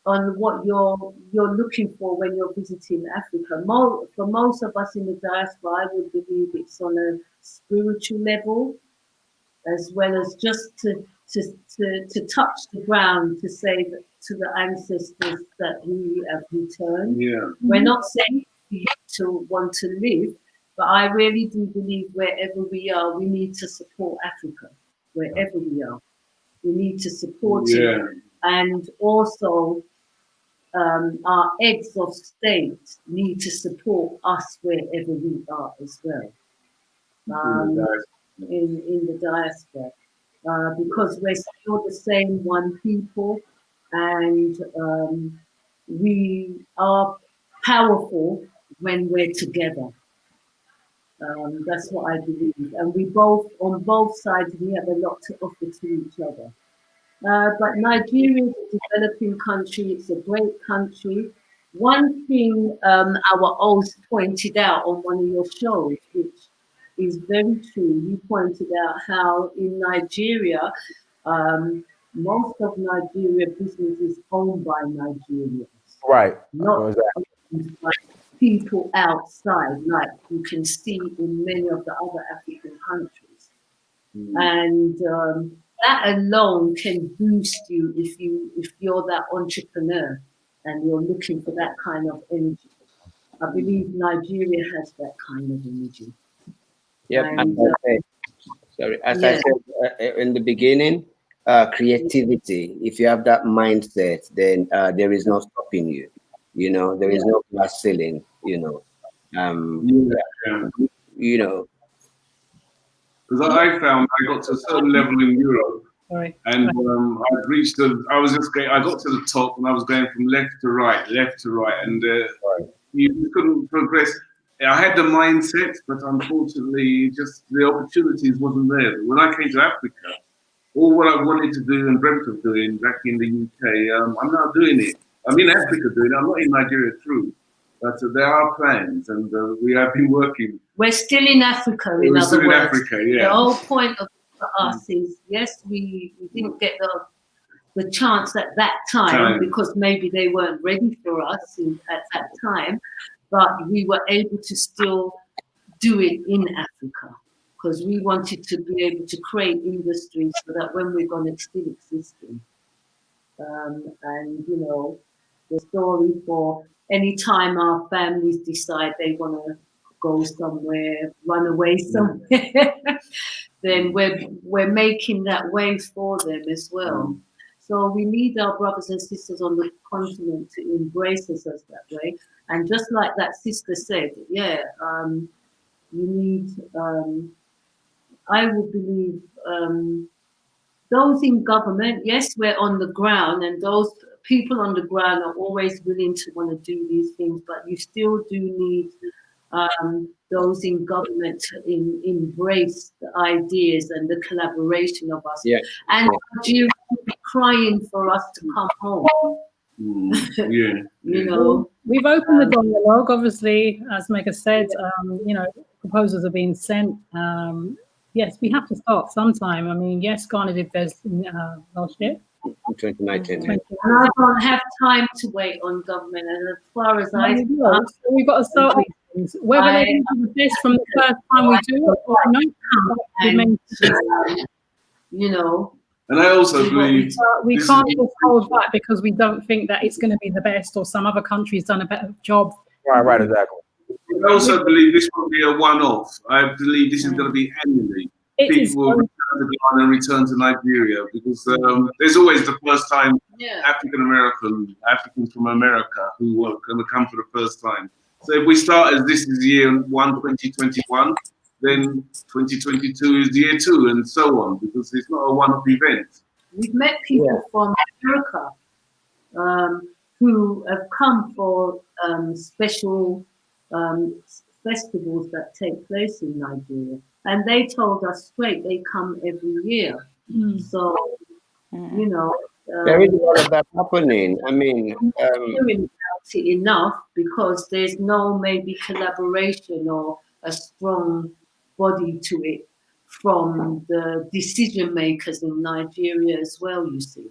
what you're looking for when you're visiting Africa. For most of us in the diaspora, I would believe it's on a spiritual level, as well as just to touch the ground to say that to the ancestors that we have returned. Yeah. We're not saying for you to want to live, but I really do believe wherever we are, we need to support Africa. Wherever we are, we need to support it, and also our heads of state need to support us wherever we are as well. In the diaspora, because we're still the same one people. and we are powerful when we're together. That's what I believe, and we both, on both sides, we have a lot to offer to each other. But Nigeria is a developing country. It's a great country. One thing our host pointed out on one of your shows, which is very true, you pointed out how in Nigeria, most of Nigeria business is owned by Nigerians, Right. not Exactly. owned by people outside, like you can see in many of the other African countries. And that alone can boost you if you're that entrepreneur and you're looking for that kind of energy. I believe Nigeria has that kind of energy. Yep. And, As I said in the beginning, creativity. If you have that mindset, then there is no stopping you. You know, there is no glass ceiling. You know, you know. Because I found I got to a certain level in Europe, and I was just going, I got to the top, and I was going from left to right, and you couldn't progress. I had the mindset, but unfortunately, just the opportunities wasn't there. When I came to Africa, all what I wanted to do and dreamt of doing back in the UK, I'm now doing it. I'm in Africa doing it. I'm not in Nigeria, true. But there are plans, and we have been working. We're still in Africa, in We're other still in words. Africa, yeah. The whole point of for us is, yes, we didn't get the chance at that time because maybe they weren't ready for us at that time, but we were able to still do it in Africa because we wanted to be able to create industries so that when we're gone, it's still existing. And, you know, the story for any time our families decide they want to go somewhere, run away somewhere, then we're making that way for them as well. So we need our brothers and sisters on the continent to embrace us as that way. And just like that sister said, you need, I would believe, those in government, yes, we're on the ground, and those people on the ground are always willing to want to do these things, but you still do need those in government to embrace the ideas and the collaboration of us. And Nigeria will be crying for us to come home. You know, we've opened the dialogue. Obviously, as Mega said, you know, proposals are being sent. Yes, we have to start sometime. I mean, yes, Ghana did theirs last year. 2019. And I don't have time to wait on government. And as far as we've got to start these things. Whether they do the best from the first time we do it or not, you know. And I also believe we can't just hold back because we don't think that it's going to be the best or some other country's done a better job. Right, exactly. I also believe this will be a one-off. I believe this is going to be annually. People will return to Ghana and return to Nigeria because there's always the first time Africans from America who are going to come for the first time. So if we start as this is year 1, 2021, then 2022 is year 2 and so on because it's not a one-off event. We've met people from America who have come for special festivals that take place in Nigeria. And they told us straight they come every year. So, you know. There is a lot of that happening. I mean, enough because there's no maybe collaboration or a strong body to it from the decision makers in Nigeria as well, you see.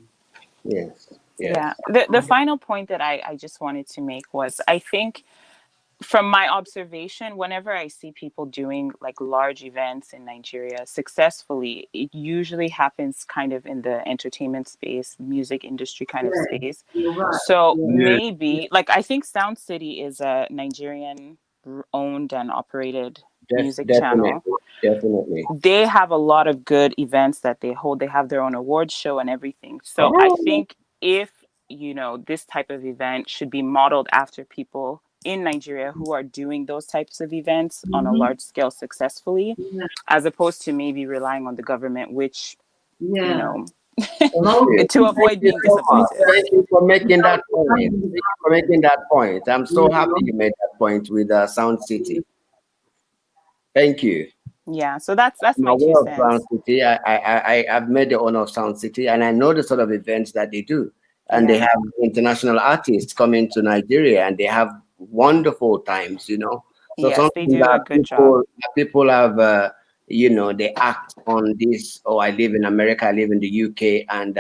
Yes. Yeah. The final point that I just wanted to make was I think from my observation, whenever I see people doing like large events in Nigeria successfully, it usually happens kind of in the entertainment space, music industry kind of space. Right. So maybe, like I think Sound City is a Nigerian owned and operated music channel. Definitely. They have a lot of good events that they hold. They have their own awards show and everything. So I think if, you know, this type of event should be modeled after people in Nigeria who are doing those types of events on a large scale successfully, as opposed to maybe relying on the government, which, you know, to avoid being disappointed. Thank you for making that point. Thank you for making that point. I'm so happy you made that point with Sound City. Thank you. Yeah, so that's my aware 2 of Sound cents. City. I've met the owner of Sound City, and I know the sort of events that they do. And Yeah. they have international artists coming to Nigeria, and they have wonderful times. So Yes, they something do a that good job. people have, they act on this. Oh, I live in America, I live in the UK, and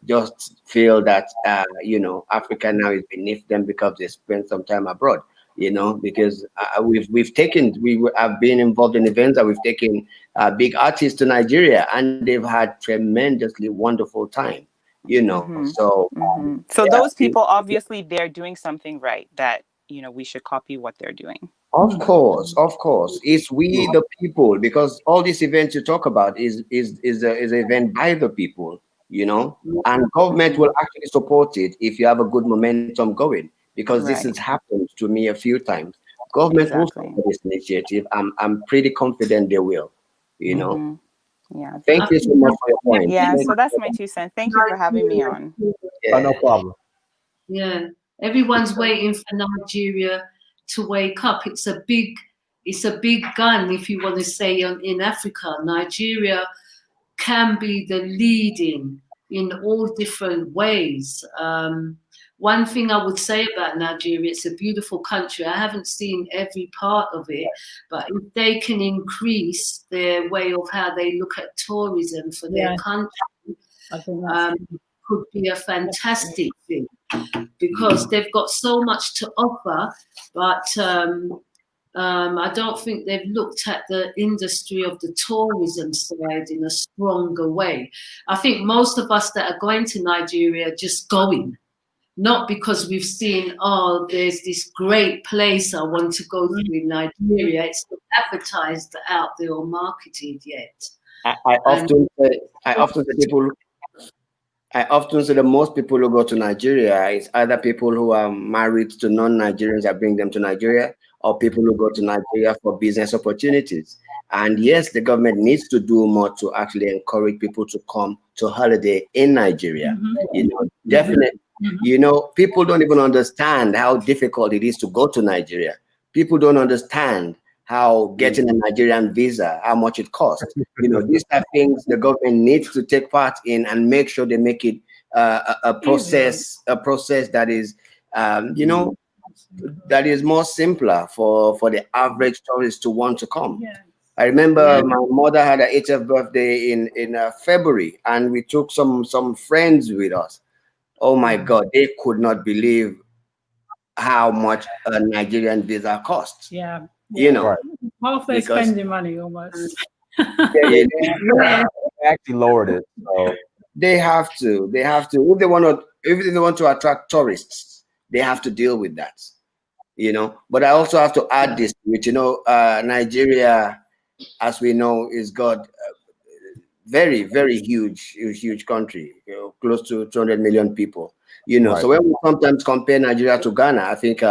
just feel that Africa now is beneath them because they spend some time abroad. Because we have been involved in events that we've taken big artists to Nigeria, and they've had tremendously wonderful time. So So those people, obviously, they're doing something right. That we should copy what they're doing. of course, it's we the people, because all these events you talk about is an event by the people, and government will actually support it if you have a good momentum going, because this has Right. happened to me a few times. Government will Exactly. support this initiative. I'm pretty confident they will. Yeah. Thank you so much for your point. Yeah. So that's my 2 cents. Thank you for having me on. No problem. Yeah, everyone's waiting for Nigeria to wake up. It's a big gun, if you want to say, in Africa. Nigeria can be the leading in all different ways. One thing I would say about Nigeria, it's a beautiful country. I haven't seen every part of it, but if they can increase their way of how they look at tourism for their country, I think that's could be a fantastic thing, because they've got so much to offer, but I don't think they've looked at the industry of the tourism side in a stronger way. I think most of us that are going to Nigeria are just going, not because we've seen, there's this great place I want to go to in Nigeria. It's not advertised out there or marketed yet. I often say that most people who go to Nigeria is either people who are married to non-Nigerians that bring them to Nigeria, or people who go to Nigeria for business opportunities. And yes, the government needs to do more to actually encourage people to come to holiday in Nigeria. Definitely. People don't even understand how difficult it is to go to Nigeria. People don't understand how getting a Nigerian visa, how much it costs. These are things the government needs to take part in and make sure they make it a process that is, that is more simpler for the average tourist to want to come. I remember my mother had her 80th birthday in February, and we took some friends with us. Oh my God, they could not believe how much a Nigerian visa costs. half their spending money almost. They actually lowered it. So they have to. If they want to attract tourists, they have to deal with that. But I also have to add this, which Nigeria, as we know, is got very, very huge country, close to 200 million people. Right. So when we sometimes compare Nigeria to Ghana, I think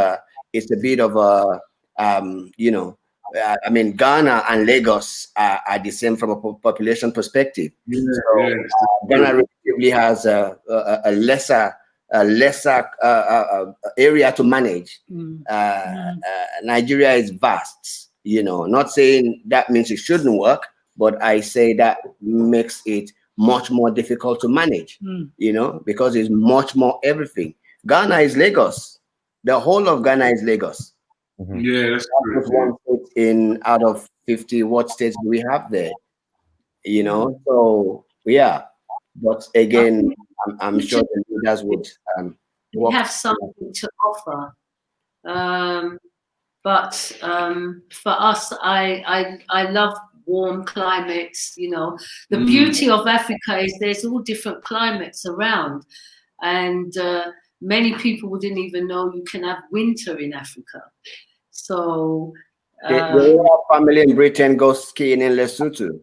it's a bit of a I mean, Ghana and Lagos are the same from a population perspective. Ghana relatively has a lesser area to manage. Nigeria is vast. Not saying that means it shouldn't work, but I say that makes it much more difficult to manage. Because it's much more everything. Ghana is Lagos. The whole of Ghana is Lagos. Yeah, that's true. Just one state out of 50. What states do we have there? So yeah. But again, I'm sure the leaders would we have something to offer. But for us, I love warm climates. The beauty of Africa is there's all different climates around, and many people wouldn't even know you can have winter in Africa. So the family in Britain goes skiing in Lesotho.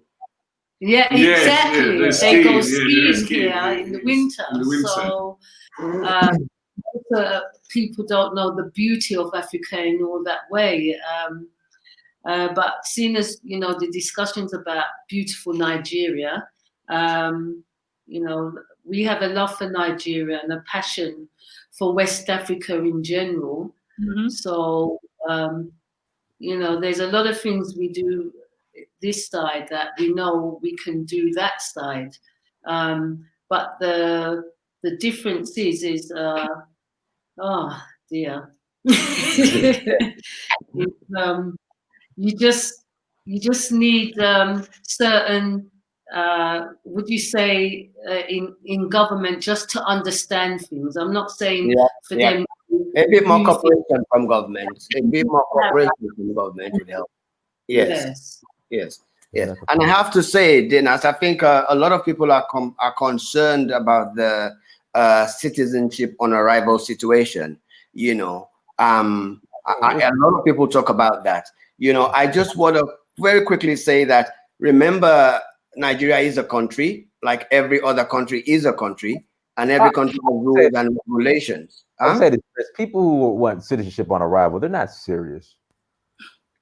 Yeah, exactly. Yeah, they go skiing here in the winter. So people don't know the beauty of Africa in all that way. But seeing as the discussions about beautiful Nigeria, you know, we have a love for Nigeria and a passion for West Africa in general. So, you know, there's a lot of things we do this side that we know we can do that side. But the difference is oh dear. You just need certain would you say in government just to understand things. I'm not saying for them a bit more cooperation from government. A bit more cooperation from government would help. Yes. And I have to say, Dinas, I think a lot of people are concerned about the citizenship on arrival situation. You know, a lot of people talk about that. You know, I just want to very quickly say that, remember, Nigeria is a country, like every other country is a country, and every country has rules and regulations. I said people who want citizenship on arrival, they're not serious.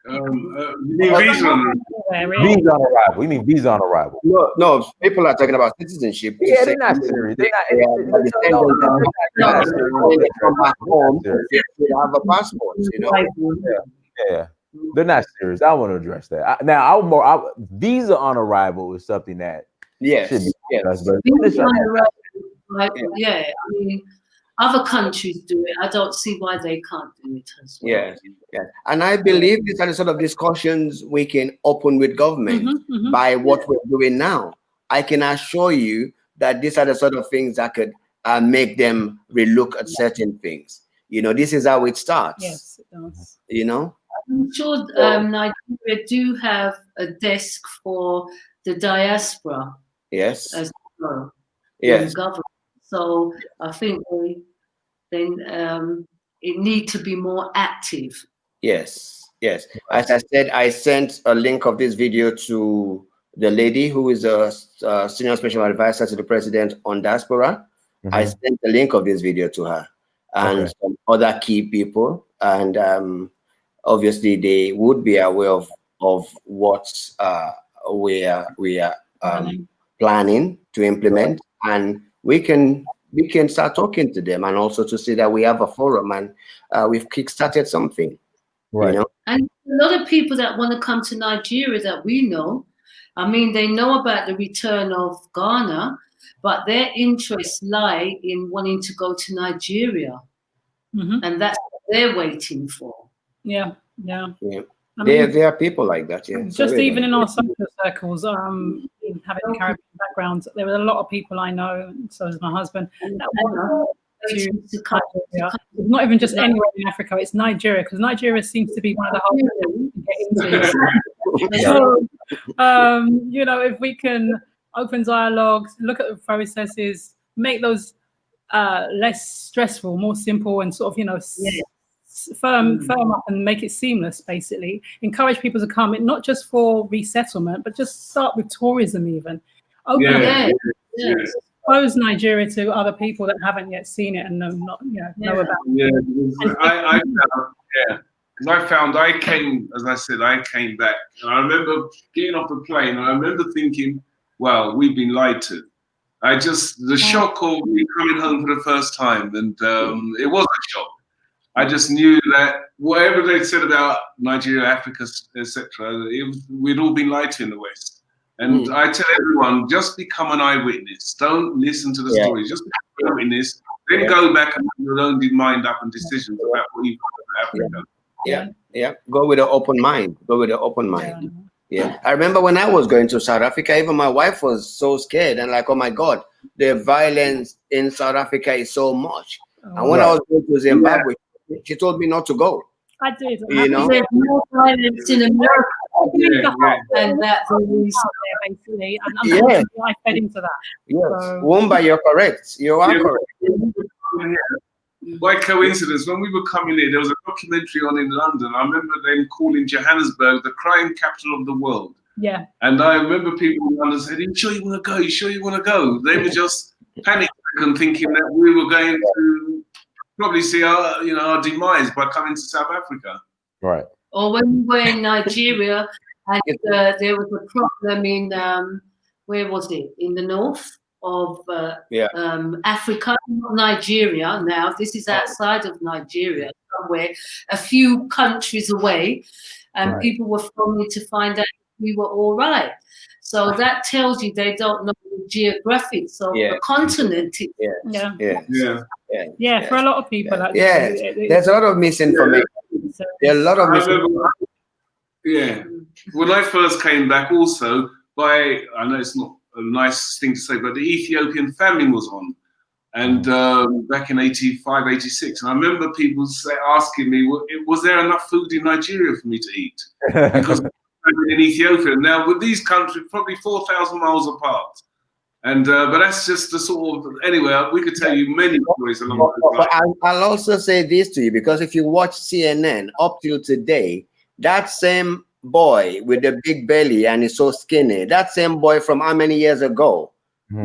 Visa on arrival. You mean visa on arrival? No, people are talking about citizenship. Yeah, they're not serious. They're not. They come back home, they have a passport, you know. Yeah. They're not serious. I want to address that. Visa on arrival is something that should be addressed. I mean, other countries do it. I don't see why they can't do it as well. Yes. And I believe these are the sort of discussions we can open with government by what we're doing now. I can assure you that these are the sort of things that could make them relook at certain things. You know, this is how it starts. Yes, it does. You know? I'm sure Nigeria do have a desk for the diaspora. Yes. As well. Yes. Government. So I think it need to be more active. Yes. As I said, I sent a link of this video to the lady who is a senior special advisor to the president on diaspora. I sent the link of this video to her and some other key people, and obviously they would be aware of what we are planning to implement, and we can start talking to them, and also to see that we have a forum and we've kickstarted something. Right. You know? And a lot of people that want to come to Nigeria that we know, I mean, they know about the return of Ghana, but their interests lie in wanting to go to Nigeria. And that's what they're waiting for. Yeah. I mean, there are people like that, Just even in our social circles, having a Caribbean background, there were a lot of people I know, and so does my husband, that want to Nigeria. It's not even just anywhere in Africa, it's Nigeria, because Nigeria seems to be one of the hardest to get into. So, you know, if we can open dialogues, look at the processes, make those less stressful, more simple, and sort of, you know, firm up and make it seamless, basically. Encourage people to come, not just for resettlement, but just start with tourism even. Expose Nigeria to other people that haven't yet seen it and know about it. Because I found I came back, and I remember getting off the plane, and I remember thinking, wow, we've been lied to. The shock of me coming home for the first time, and it was a shock. I just knew that whatever they said about Nigeria, Africa, etc., we'd all been lied to in the West. And I tell everyone, just become an eyewitness. Don't listen to the stories. Just become an eyewitness. Then go back and have your own mind up and decisions about what you think about Africa. Yeah. Go with an open mind. Yeah. I remember when I was going to South Africa, even my wife was so scared and like, oh my God, the violence in South Africa is so much. And when I was going to Zimbabwe, she told me not to go. I did. You know? There's more violence in America. And that's basically. And unfortunately, I fed into that. Yes. So, Wumba, you're correct. You are correct. By coincidence, when we were coming in, there was a documentary on in London. I remember them calling Johannesburg the crime capital of the world. Yeah. And I remember people in London saying, you sure you want to go? You sure you want to go? They were just panicking and thinking that we were going to probably see our demise by coming to South Africa. Right. Or when we were in Nigeria, and there was a problem in where was it? In the north Africa, not Nigeria. Now this is outside of Nigeria, somewhere a few countries away, and people were phoning to find out if we were all right. So that tells you they don't know the geographics of the continent. For a lot of people. There's a lot of misinformation. There's a lot of misinformation. When I first came back, also I know it's not a nice thing to say, but the Ethiopian famine was on, and back in 85, 86, and I remember people asking me, was there enough food in Nigeria for me to eat? Because in Ethiopia now, with these countries probably 4,000 miles apart. And but that's just the sort of, anyway, we could tell you many stories along those lines. But I'll also say this to you, because if you watch CNN up till today, that same boy with the big belly and is so skinny, that same boy from how many years ago? They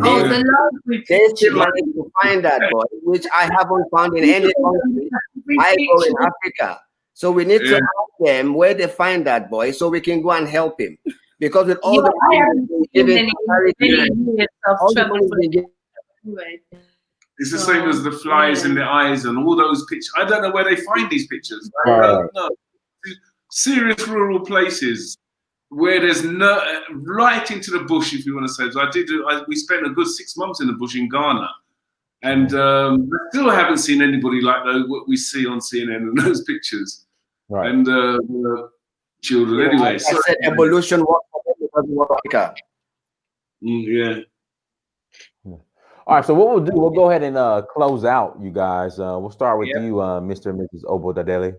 still managed to find that boy, which I haven't found in any country. I go in Africa. So we need to ask them where they find that boy so we can go and help him. Because with all the it's the same as the flies in the eyes and all those pictures. I don't know where they find these pictures. I don't know. Serious rural places where there's no right into the bush, if you want to say. So we spent a good 6 months in the bush in Ghana, and I still haven't seen anybody like what we see on CNN and those pictures. Right. And children, anyway. I said evolution was Africa. All right, so what we'll do, we'll go ahead and close out, you guys. We'll start with you, Mr. and Mrs. Abodedele.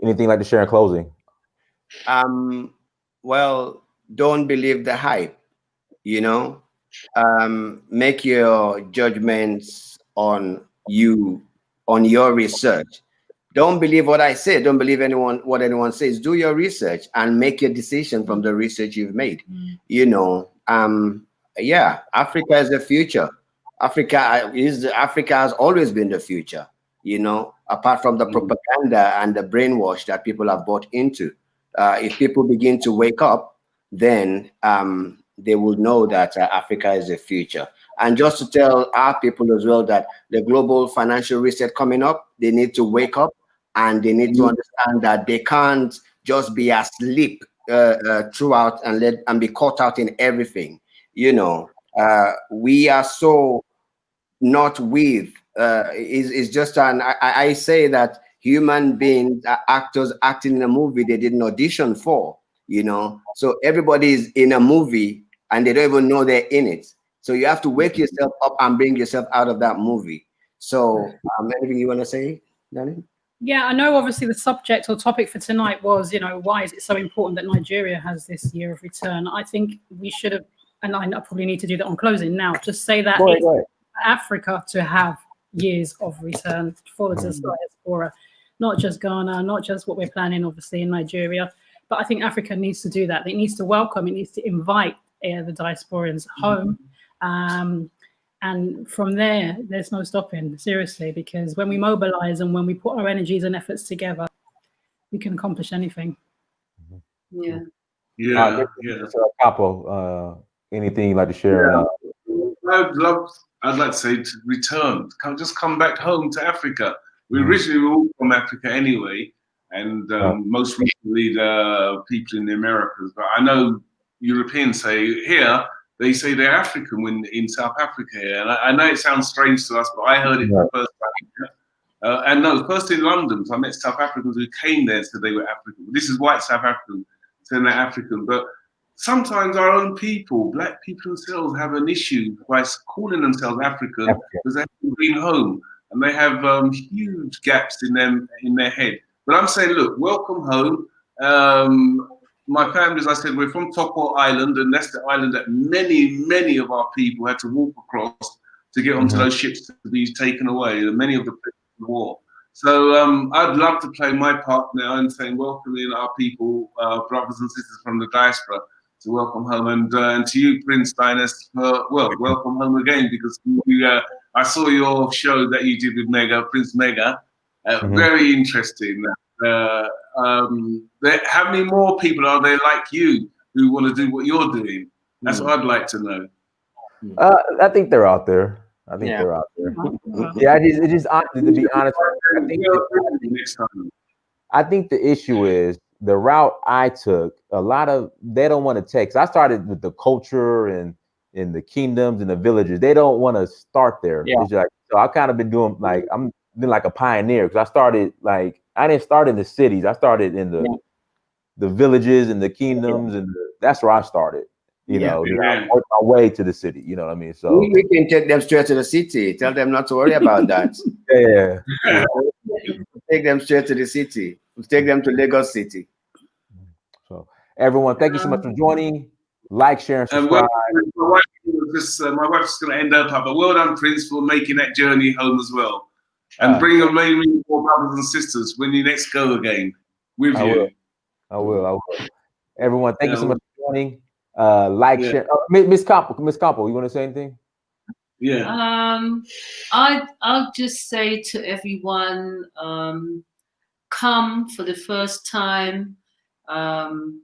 Anything you'd like to share in closing? Well, don't believe the hype, make your judgments on your research. Don't believe what I say. Don't believe what anyone says. Do your research and make your decision from the research you've made. Africa is the future. Africa has always been the future, apart from the propaganda and the brainwash that people have bought into. If people begin to wake up, then they will know that Africa is the future. And just to tell our people as well that the global financial reset coming up, they need to wake up and they need to understand that they can't just be asleep throughout and be caught out in everything. We are so not with. It's just I say that human beings are actors acting in a movie they didn't audition for. So everybody is in a movie and they don't even know they're in it. So you have to wake yourself up and bring yourself out of that movie. So anything you want to say, Danny? Yeah, I know obviously the subject or topic for tonight was, why is it so important that Nigeria has this year of return? I think we should have, and I probably need to do that on closing now, just say that it's for Africa to have years of return for the diaspora, not just Ghana, not just what we're planning obviously in Nigeria, but I think Africa needs to do that. It needs to welcome, it needs to invite the diasporans home. And from there, there's no stopping, seriously, because when we mobilize and when we put our energies and efforts together, we can accomplish anything. Capo, anything you'd like to share? I'd like to say to return, come back home to Africa. We originally were all from Africa anyway, and most recently the people in the Americas. But I know Europeans say here, they say they're African in South Africa here. And I know it sounds strange to us, but I heard it for the first time. First in London, so I met South Africans who came there and said they were African. This is white South African, saying they're African. But sometimes our own people, black people themselves, have an issue by calling themselves African because they haven't been home and they have huge gaps in their head. But I'm saying, look, welcome home. My family, as I said, we're from Toko Island, and that's the island that many of our people had to walk across to get onto those ships to be taken away. Many of the war. So I'd love to play my part now in saying welcoming our people, brothers and sisters from the diaspora, to welcome home, and to you, Prince Dynast, welcome home again, because I saw your show that you did with Prince Mega, very interesting. How many more people are there like you who want to do what you're doing? That's what I'd like to know. I think they're out there. I think they're out there. Yeah, it just to be honest, I think the issue is the route I took. A lot of they don't want to take. So I started with the culture and in the kingdoms and the villages. They don't want to start there. Yeah. It's like, so I kind of been doing like I'm been like a pioneer because I started like I didn't start in the cities. I started in the villages and the kingdoms, and that's where I started. You know, I worked my way to the city. You know what I mean? So we can take them straight to the city. Tell them not to worry about that. yeah. Take them straight to the city. Take them to Lagos City. So everyone, thank you so much for joining. Like, share, and subscribe. My wife's going to end up, but well done, Prince, for making that journey home as well. And bring a many more brothers and sisters when you next go again with you. I will. Everyone, thank you so much for joining. Like, share. Miss Campo, you want to say anything? Yeah. I'll just say to everyone, come for the first time. Come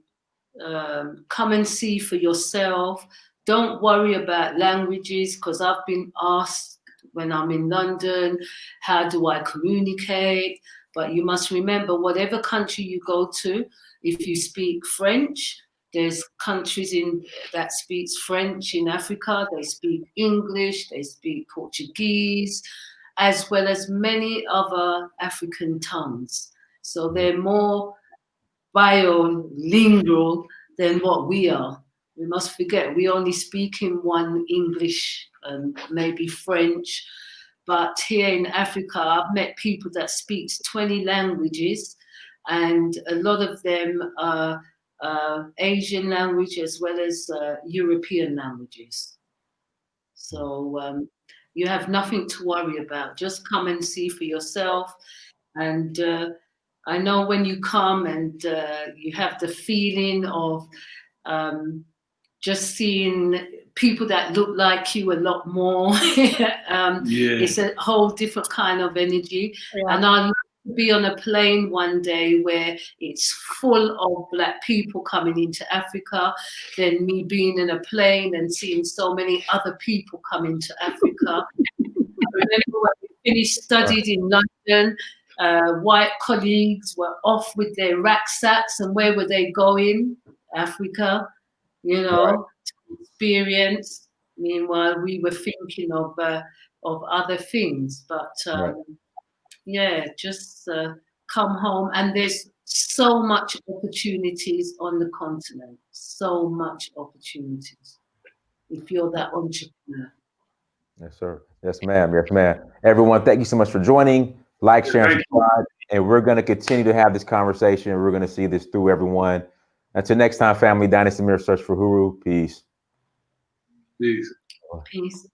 and see for yourself. Don't worry about languages, because I've been asked when I'm in London, how do I communicate? But you must remember, whatever country you go to, if you speak French, there's countries that speaks French in Africa, they speak English, they speak Portuguese, as well as many other African tongues. So they're more bilingual than what we are. We must forget we only speak in one English and maybe French. But here in Africa, I've met people that speak 20 languages, and a lot of them are Asian language as well as European languages. So you have nothing to worry about. Just come and see for yourself. And I know when you come and you have the feeling of just seeing people that look like you a lot more. It's a whole different kind of energy. Yeah. And I'd love to be on a plane one day where it's full of Black people coming into Africa, than me being in a plane and seeing so many other people come into Africa. I remember when we finished studied in London, white colleagues were off with their rucksacks, and where were they going? Africa, you know, to experience. Meanwhile, we were thinking of other things. But just come home, and there's so much opportunities on the continent. So much opportunities if you're that entrepreneur. Yes, sir. Yes, ma'am. Yes, ma'am. Everyone, thank you so much for joining. Like, share, and subscribe. And we're going to continue to have this conversation. We're going to see this through, everyone. Until next time, family, Dynasty Mirror Search for Huru. Peace. Peace. Peace.